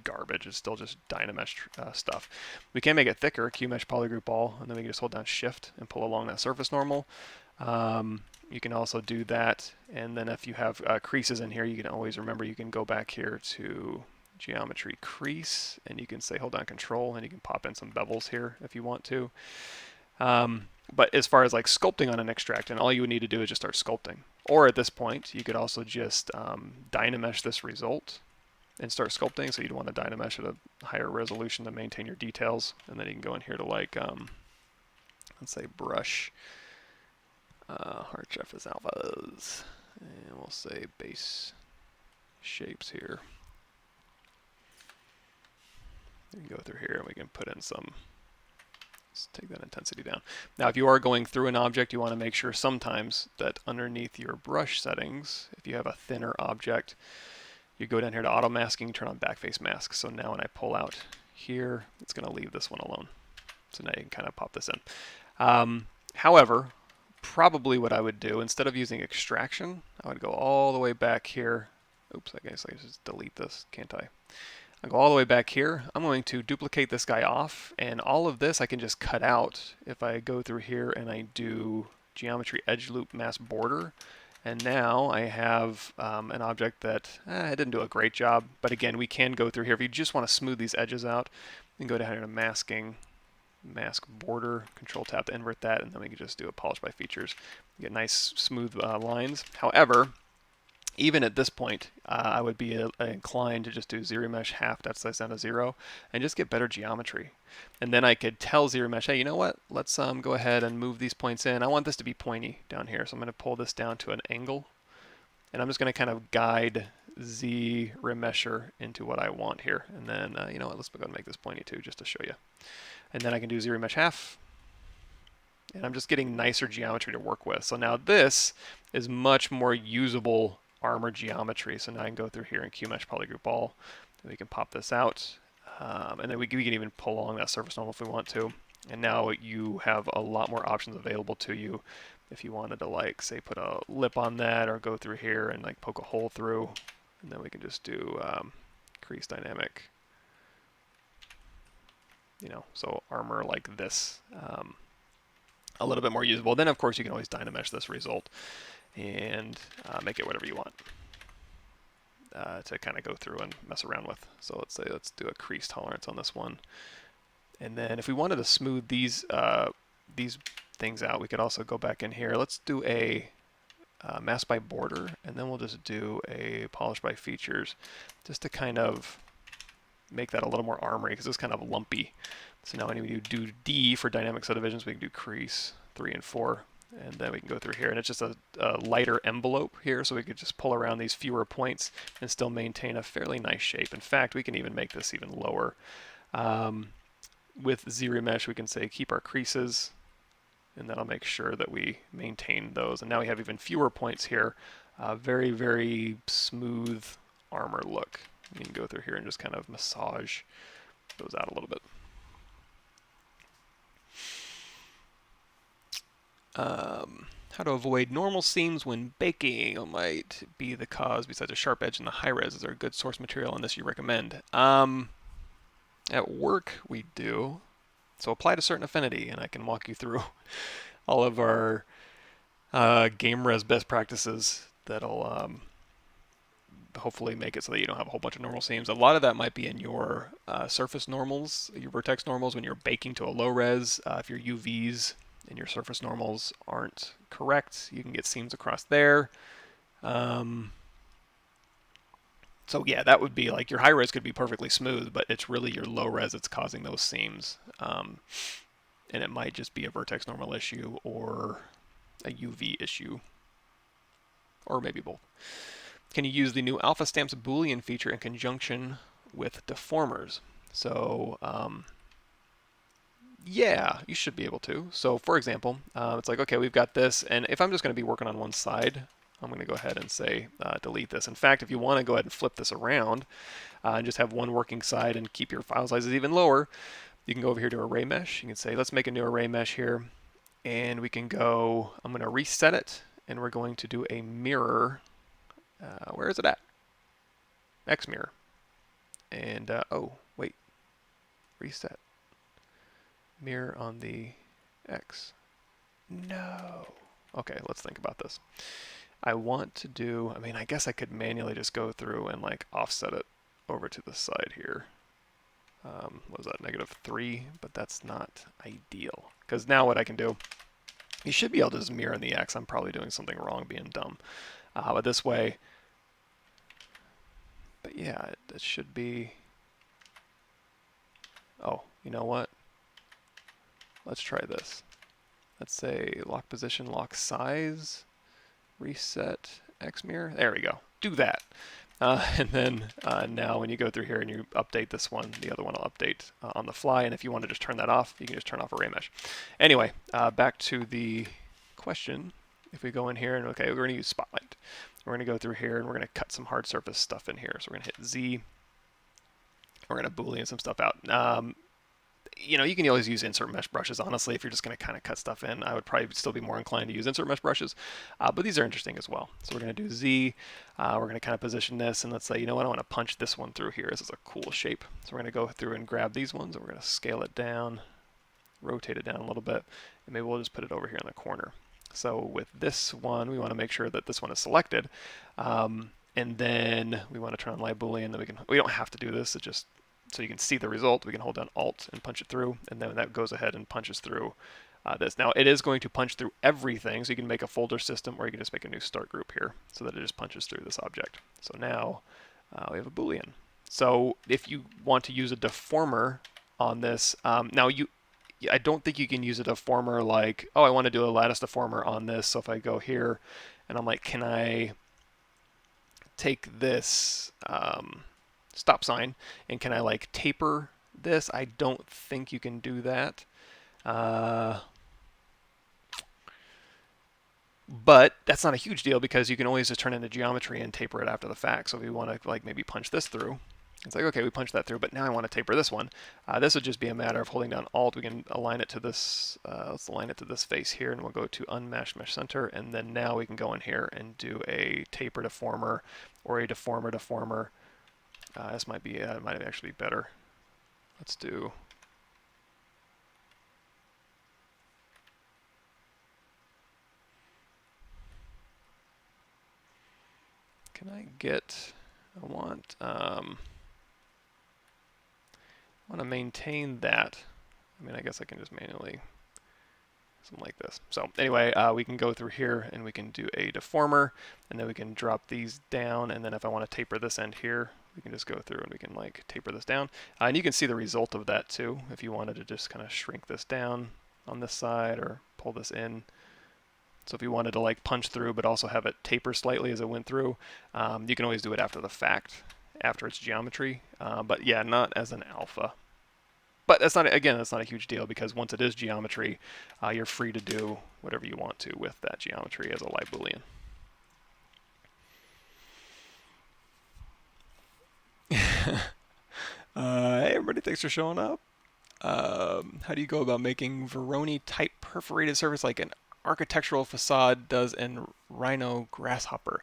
garbage. It's still just Dynamesh stuff. We can make it thicker, QMesh polygroup all, and then we can just hold down Shift and pull along that surface normal. You can also do that, and then if you have creases in here, you can always remember you can go back here to geometry crease, and you can say hold down Control, and you can pop in some bevels here if you want to. But as far as like sculpting on an extract, and all you would need to do is just start sculpting. Or at this point, you could also just Dynamesh this result and start sculpting. So you'd want to Dynamesh at a higher resolution to maintain your details. And then you can go in here to like, let's say brush, hard surface alphas, and we'll say base shapes here. We can go through here and we can put in some, let's take that intensity down. Now if you are going through an object, you want to make sure sometimes that underneath your brush settings, if you have a thinner object, you go down here to auto masking, turn on backface mask. So now when I pull out here, it's going to leave this one alone. So now you can kind of pop this in. However, probably what I would do, instead of using extraction, I would go all the way back here. Oops, I guess I just delete this, can't I? I go all the way back here. I'm going to duplicate this guy off, and all of this I can just cut out if I go through here and I do geometry edge loop mask border. And now I have an object that I didn't do a great job, but again, we can go through here. If you just want to smooth these edges out, you can go down here to masking, mask border, control tab to invert that, and then we can just do a polish by features. You get nice smooth lines. However, even at this point, I would be inclined to just do ZBrush half depth size down to 0 and just get better geometry. And then I could tell ZBrush, hey, you know what? Let's go ahead and move these points in. I want this to be pointy down here, so I'm going to pull this down to an angle. And I'm just going to kind of guide ZBrusher into what I want here. And then, you know what? Let's go ahead and make this pointy too, just to show you. And then I can do ZBrush half. And I'm just getting nicer geometry to work with. So now this is much more usable armor geometry. So now I can go through here and QMesh polygroup all, and we can pop this out, and then we can even pull along that surface normal if we want to. And now you have a lot more options available to you if you wanted to, like, say, put a lip on that, or go through here and like poke a hole through, and then we can just do crease dynamic. You know, so armor like this, a little bit more usable. Then of course you can always Dynamesh this result and make it whatever you want to kind of go through and mess around with. So let's do a crease tolerance on this one. And then if we wanted to smooth these things out, we could also go back in here. Let's do a mask by border, and then we'll just do a polish by features, just to kind of make that a little more armory, because it's kind of lumpy. So now when we do D for dynamic subdivisions, we can do crease 3 and 4. And then we can go through here, and it's just a lighter envelope here, so we could just pull around these fewer points and still maintain a fairly nice shape. In fact, we can even make this even lower. With ZBrush, we can say keep our creases, and that'll make sure that we maintain those. And now we have even fewer points here. Very, very smooth armor look. You can go through here and just kind of massage those out a little bit. How to avoid normal seams when baking might be the cause. Besides a sharp edge and the high res, is there a good source material on this you recommend? At work we do. So apply to certain affinity, and I can walk you through all of our game res best practices that'll hopefully make it so that you don't have a whole bunch of normal seams. A lot of that might be in your surface normals, your vertex normals when you're baking to a low res. If your UVs and your surface normals aren't correct, you can get seams across there. So yeah, that would be like your high res could be perfectly smooth, but it's really your low res that's causing those seams. And it might just be a vertex normal issue or a UV issue, or maybe both. Can you use the new alpha stamps Boolean feature in conjunction with deformers? So yeah, you should be able to. So for example, it's like, okay, we've got this, and if I'm just going to be working on one side, I'm going to go ahead and say delete this. In fact, if you want to go ahead and flip this around and just have one working side and keep your file sizes even lower, you can go over here to array mesh. You can say, let's make a new array mesh here, and we can go, I'm going to reset it, and we're going to do a mirror. Where is it at? X mirror. And oh, wait, reset. Mirror on the X. No. Okay, let's think about this. I want to do, I mean, I guess I could manually just go through and like offset it over to the side here. What was that, -3? But that's not ideal. Because now what I can do You should be able to just mirror in the X. I'm probably doing something wrong, being dumb. But this way, but yeah, it should be. Oh, you know what? Let's try this. Let's say lock position, lock size, reset X mirror. There we go. Do that. And then now when you go through here and you update this one, the other one will update on the fly. And if you want to just turn that off, you can just turn off array mesh. Anyway, back to the question. If we go in here and, okay, we're going to use Spotlight. We're going to go through here and we're going to cut some hard surface stuff in here. So we're going to hit Z. We're going to Boolean some stuff out. You know, you can always use insert mesh brushes, honestly, if you're just going to kind of cut stuff in. I would probably still be more inclined to use insert mesh brushes, but these are interesting as well. So we're going to do Z, we're going to kind of position this, and let's say, you know what, I want to punch this one through here. This is a cool shape. So we're going to go through and grab these ones, and we're going to scale it down, rotate it down a little bit, and maybe we'll just put it over here in the corner. So with this one, we want to make sure that this one is selected, and then we want to turn on live Boolean. Then we don't have to do this, it just so you can see the result. We can hold down Alt and punch it through, and then that goes ahead and punches through this. Now it is going to punch through everything, so you can make a folder system, or you can just make a new start group here, so that it just punches through this object. So now we have a Boolean. So if you want to use a deformer on this, now I don't think you can use a deformer like, oh, I want to do a lattice deformer on this. So if I go here, and I'm like, can I take this stop sign, and can I like taper this? I don't think you can do that. But that's not a huge deal because you can always just turn into geometry and taper it after the fact. So if you want to like maybe punch this through, it's like, okay, we punched that through, but now I want to taper this one. This would just be a matter of holding down Alt. We can align it to this, let's align it to this face here, and we'll go to Unmask Mesh Center, and then now we can go in here and do a taper deformer or a deformer. This might be, might actually be better. Let's do. Can I get? I want to maintain that. I mean, I guess I can just manually something like this. So anyway, we can go through here and we can do a deformer, and then we can drop these down. And then if I want to taper this end here, we can just go through and we can like taper this down. And you can see the result of that too. If you wanted to just kind of shrink this down on this side or pull this in. So if you wanted to like punch through but also have it taper slightly as it went through, you can always do it after the fact, after it's geometry. But yeah, not as an alpha. But that's not, again, that's not a huge deal because once it is geometry, you're free to do whatever you want to with that geometry as a live Boolean. Hey everybody, thanks for showing up. How do you go about making Veroni type perforated surface like an architectural facade does in Rhino Grasshopper?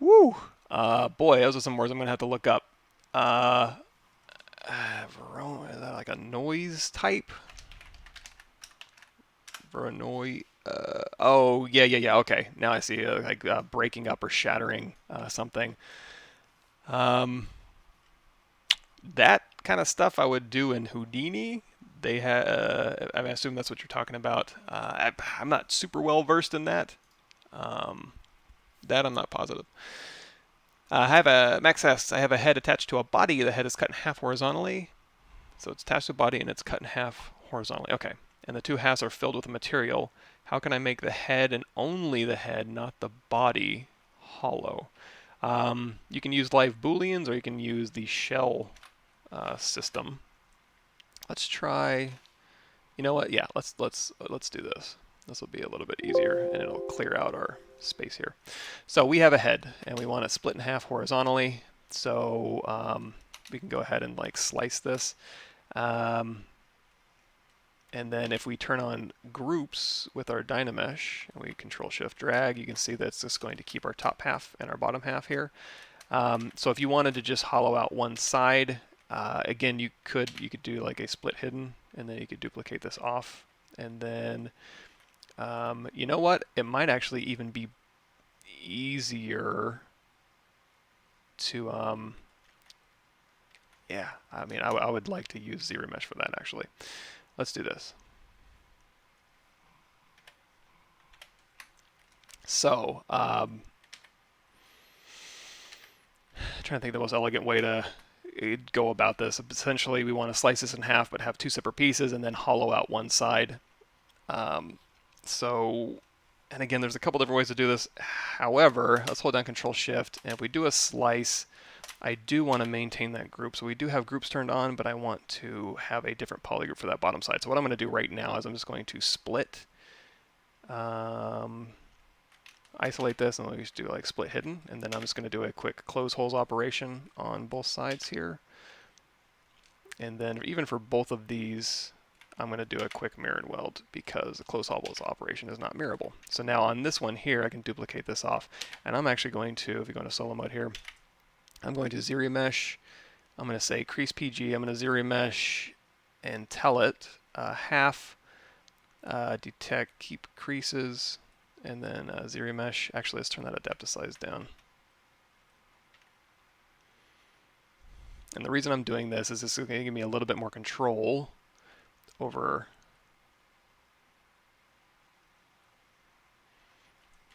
Woo! Boy, those are some words I'm going to have to look up. Veroni, is that like a noise type? Veroni. Oh, yeah. Okay, now I see like breaking up or shattering something. That kind of stuff I would do in Houdini. They have, I assume that's what you're talking about. I'm not super well versed in that. That I'm not positive. I have a Max asks, I have a head attached to a body. The head is cut in half horizontally. So it's attached to a body and it's cut in half horizontally. Okay. And the two halves are filled with a material. How can I make the head and only the head, not the body, hollow? You can use live Booleans or you can use the shell system. Let's try. You know what? Yeah, let's do this. This will be a little bit easier, and it'll clear out our space here. So we have a head, and we want it split in half horizontally. So we can go ahead and like slice this. And then if we turn on groups with our Dynamesh, and we Control-Shift-Drag, you can see that it's just going to keep our top half and our bottom half here. So if you wanted to just hollow out one side, again, you could do like a split hidden, and then you could duplicate this off. And then, you know what? It might actually even be easier to, yeah, I mean, I would like to use ZBrush for that, actually. Let's do this. So, trying to think of the most elegant way to go about this. Essentially, we want to slice this in half, but have two separate pieces, and then hollow out one side. So, and again, there's a couple different ways to do this. However, let's hold down Control Shift, and if we do a slice, I do want to maintain that group. So we do have groups turned on, but I want to have a different polygroup for that bottom side. So what I'm going to do right now is I'm just going to split, isolate this, and we'll just do like split hidden, and then I'm just going to do a quick close holes operation on both sides here. And then even for both of these, I'm going to do a quick mirror and weld because the close holes operation is not mirrorable. So now on this one here, I can duplicate this off, and I'm actually going to, if you go into solo mode here, I'm going to ZBrush. I'm going to say crease PG. I'm going to ZBrush and tell it half detect keep creases, and then ZBrush. Actually, let's turn that adaptive size down. And the reason I'm doing this is this is going to give me a little bit more control over.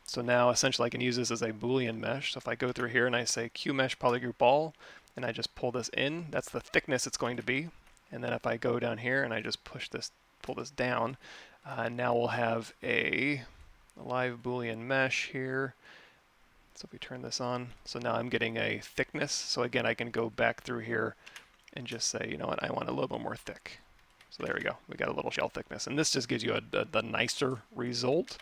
So now essentially I can use this as a Boolean mesh. So if I go through here and I say QMesh polygroup all, and I just pull this in, that's the thickness it's going to be. And then if I go down here and I just pull this down, now we'll have a live Boolean mesh here. So if we turn this on, so now I'm getting a thickness. So again, I can go back through here and just say, you know what, I want a little bit more thick. So there we go, we got a little shell thickness. And this just gives you the nicer result.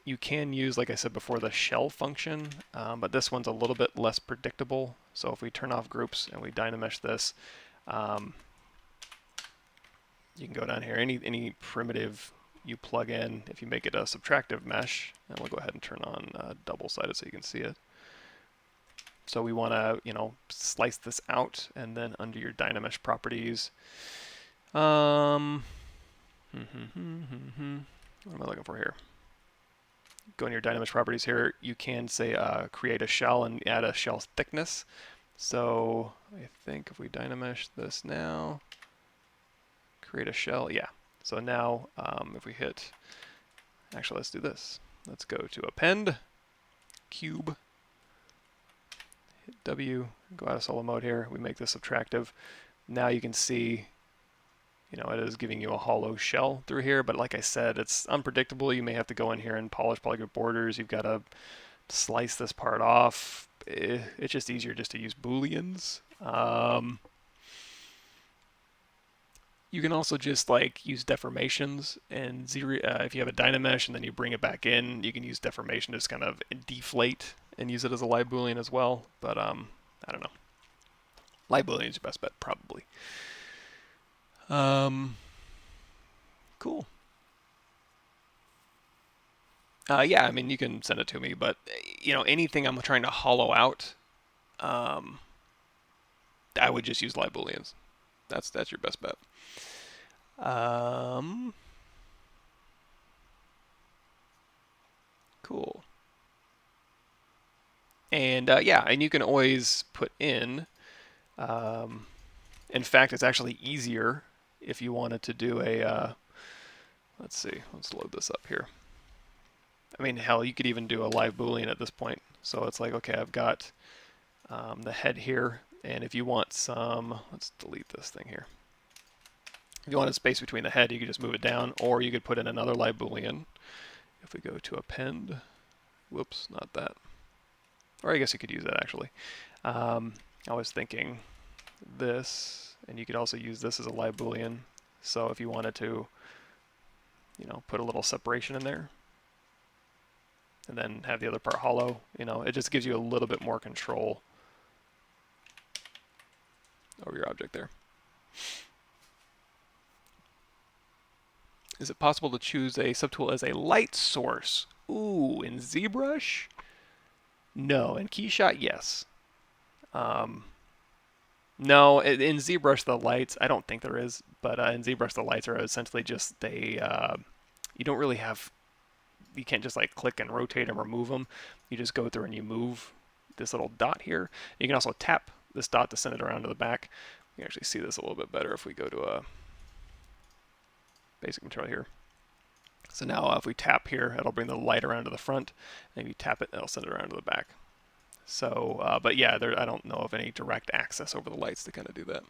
You can use, like I said before, the shell function, but this one's a little bit less predictable. So if we turn off groups and we Dynamesh this, you can go down here, any primitive you plug in, if you make it a subtractive mesh, and we'll go ahead and turn on double-sided so you can see it. So we want to, you know, slice this out, and then under your Dynamesh properties, what am I looking for here? Go in your Dynamesh properties here, you can say create a shell and add a shell thickness. So I think if we Dynamesh this now, create a shell, yeah. So now if we hit, actually let's do this. Let's go to append, cube, hit W, go out of solo mode here, we make this subtractive. Now you can see, you know, it is giving you a hollow shell through here, but like I said, it's unpredictable. You may have to go in here and polish polygroup borders. You've got to slice this part off. It's just easier just to use Booleans. You can also just like use deformations, and if you have a Dynamesh and then you bring it back in, you can use deformation to just kind of deflate and use it as a live Boolean as well. But I don't know. Live Boolean is your best bet, probably. Cool. Yeah, I mean, you can send it to me, but you know, anything I'm trying to hollow out, I would just use live Booleans. That's your best bet. Cool. And yeah, and you can always put in fact, it's actually easier if you wanted to do a, let's see, let's load this up here. I mean, hell, you could even do a live Boolean at this point. So it's like, okay, I've got the head here, and if you want some, let's delete this thing here. If you want a space between the head, you could just move it down, or you could put in another live Boolean. If we go to append, whoops, not that. Or I guess you could use that actually. I was thinking this, and you could also use this as a live Boolean. So if you wanted to, you know, put a little separation in there, and then have the other part hollow, you know, it just gives you a little bit more control over your object there. Is it possible to choose a subtool as a light source? Ooh, in ZBrush? No. In Keyshot, yes. No, in ZBrush the lights, I don't think there is, but in ZBrush the lights are essentially just you don't really have, you can't just like click and rotate and remove them. You just go through and you move this little dot here. You can also tap this dot to send it around to the back. You can actually see this a little bit better if we go to a basic material here. So now if we tap here, it'll bring the light around to the front. And if you tap it, it'll send it around to the back. So, but yeah, I don't know of any direct access over the lights to kind of do that.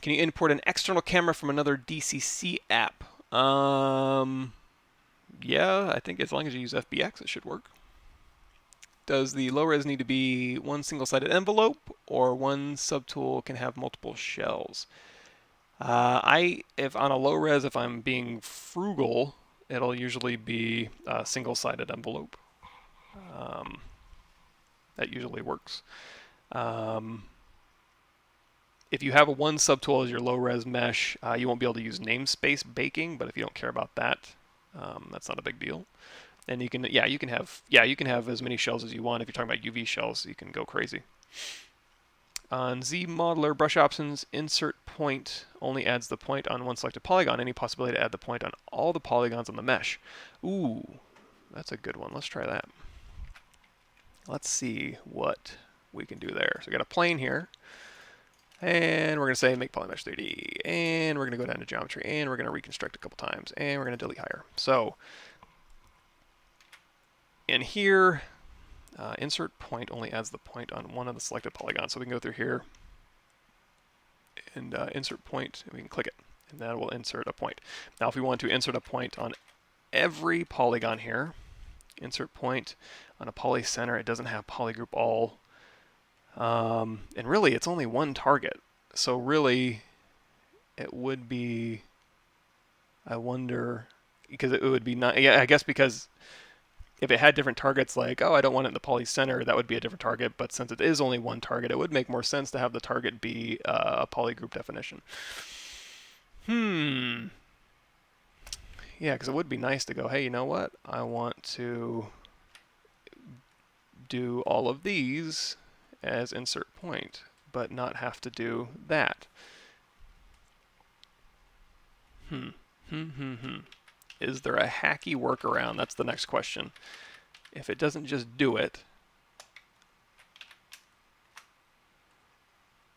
Can you import an external camera from another DCC app? Yeah, I think as long as you use FBX, it should work. Does the low res need to be one single-sided envelope, or one subtool can have multiple shells? If on a low res, if I'm being frugal, it'll usually be a single-sided envelope. That usually works. If you have a one subtool as your low res mesh, you won't be able to use namespace baking, but if you don't care about that, that's not a big deal. And you can have as many shells as you want. If you're talking about UV shells, you can go crazy. On Z Modeler brush options, insert point only adds the point on one selected polygon. Any possibility to add the point on all the polygons on the mesh? Ooh, that's a good one. Let's try that. Let's see what we can do there. So we got a plane here. And we're going to say make Polymesh 3D. And we're going to go down to geometry. And we're going to reconstruct a couple times. And we're going to delete higher. So in here, insert point only adds the point on one of the selected polygons. So we can go through here and insert point, and we can click it. And that will insert a point. Now if we want to insert a point on every polygon here, insert point on a poly center, it doesn't have polygroup all. And really, it's only one target. So really, it would be, I wonder, because it would be not, yeah, I guess because if it had different targets, like, oh, I don't want it in the poly center, that would be a different target. But since it is only one target, it would make more sense to have the target be a polygroup definition. Yeah, because it would be nice to go, hey, you know what? I want to do all of these as insert point, but not have to do that. Is there a hacky workaround? That's the next question. If it doesn't just do it,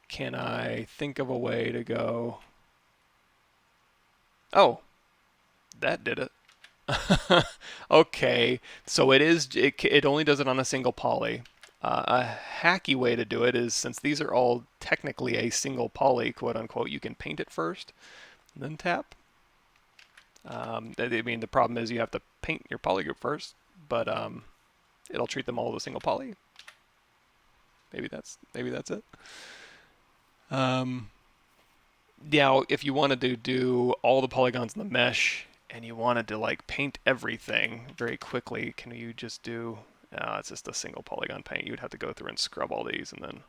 can I think of a way to go, oh, that did it. Okay, so it only does it on a single poly. A hacky way to do it is, since these are all technically a single poly, quote unquote, you can paint it first, then tap. I mean, the problem is you have to paint your polygroup first, but it'll treat them all as a single poly. Maybe that's it. Now, if you wanted to do all the polygons in the mesh and you wanted to like paint everything very quickly, can you just do? It's just a single polygon paint. You'd have to go through and scrub all these and then.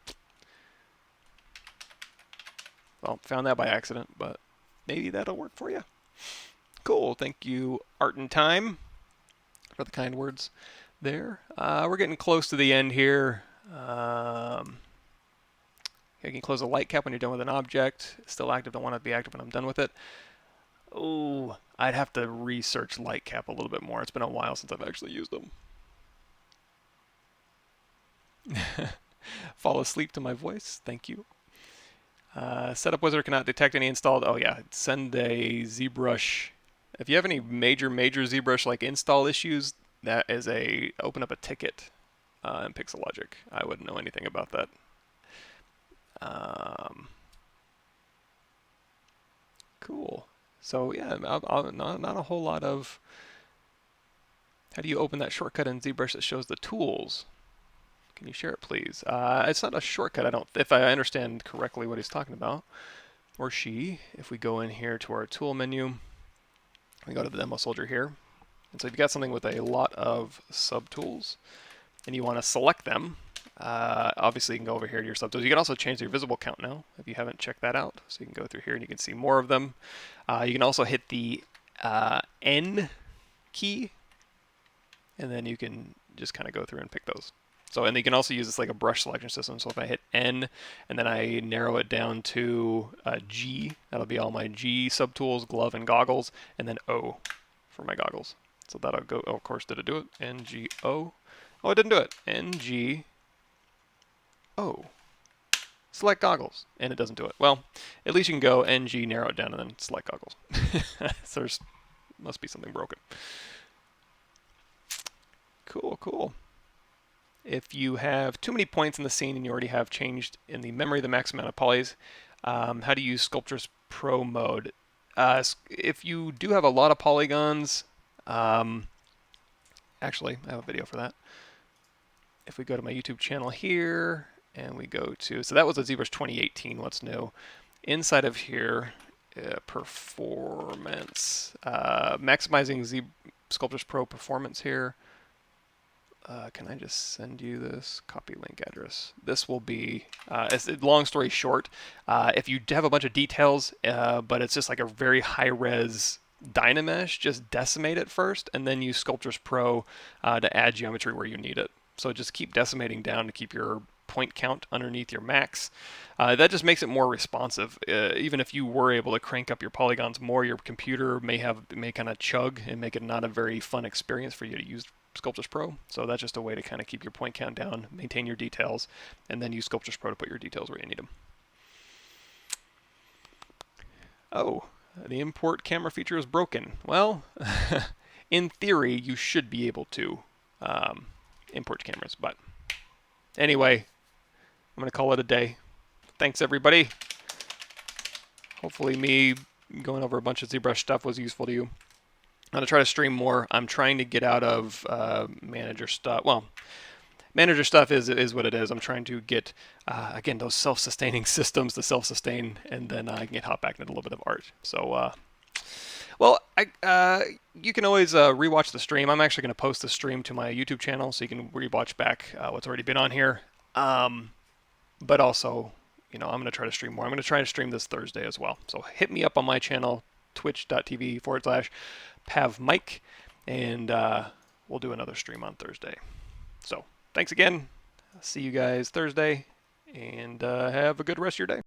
Well, found that by accident, but maybe that'll work for you. Cool. Thank you, Art and Time, for the kind words there. We're getting close to the end here. You can close a light cap when you're done with an object. It's still active. Don't want it to be active when I'm done with it. Oh, I'd have to research light cap a little bit more. It's been a while since I've actually used them. Fall asleep to my voice. Thank you. Setup Wizard cannot detect any installed. Oh yeah, send a ZBrush. If you have any major ZBrush like install issues, that is open up a ticket in Pixelogic. I wouldn't know anything about that. Cool. So yeah, not a whole lot of. How do you open that shortcut in ZBrush that shows the tools? Can you share it, please? It's not a shortcut, if I understand correctly what he's talking about, or she. If we go in here to our tool menu, we go to the demo soldier here. And so if you've got something with a lot of subtools, and you want to select them, obviously you can go over here to your subtools. You can also change your visible count now, if you haven't checked that out. So you can go through here and you can see more of them. You can also hit the N key, and then you can just kind of go through and pick those. So, and you can also use this like a brush selection system. So if I hit N and then I narrow it down to G, that'll be all my G subtools, glove and goggles, and then O for my goggles. So that'll go, oh, of course, did it do it? N-G-O. Oh, it didn't do it. N-G-O. Select goggles, and it doesn't do it. Well, at least you can go NG, narrow it down, and then select goggles. So there's Must be something broken. Cool, cool. If you have too many points in the scene and you already have changed in the memory the max amount of polys, how to use Sculptris Pro mode. If you do have a lot of polygons, actually, I have a video for that. If we go to my YouTube channel here, and we go to, so that was a ZBrush 2018, what's new? Inside of here, performance, maximizing Sculptris Pro performance here. Can I just send you this copy link address? This will be, long story short, if you have a bunch of details, but it's just like a very high-res Dynamesh, just decimate it first, and then use Sculptris Pro to add geometry where you need it. So just keep decimating down to keep your point count underneath your max. That just makes it more responsive. Even if you were able to crank up your polygons more, your computer may kind of chug and make it not a very fun experience for you to use Sculptris Pro. So that's just a way to kind of keep your point count down, maintain your details, and then use Sculptris Pro to put your details where you need them. Oh, the import camera feature is broken. Well, in theory, you should be able to import cameras, but anyway, I'm going to call it a day. Thanks, everybody. Hopefully me going over a bunch of ZBrush stuff was useful to you. I'm going to try to stream more. I'm trying to get out of manager stuff. Well, manager stuff is what it is. I'm trying to get, again, those self-sustaining systems to self-sustain, and then I can hop back into a little bit of art. So, well, you can always rewatch the stream. I'm actually going to post the stream to my YouTube channel, so you can rewatch back what's already been on here. But also, I'm going to try to stream more. I'm going to try to stream this Thursday as well. So hit me up on my channel, twitch.tv/PavMike, and we'll do another stream on Thursday. So thanks again. See you guys Thursday, and have a good rest of your day.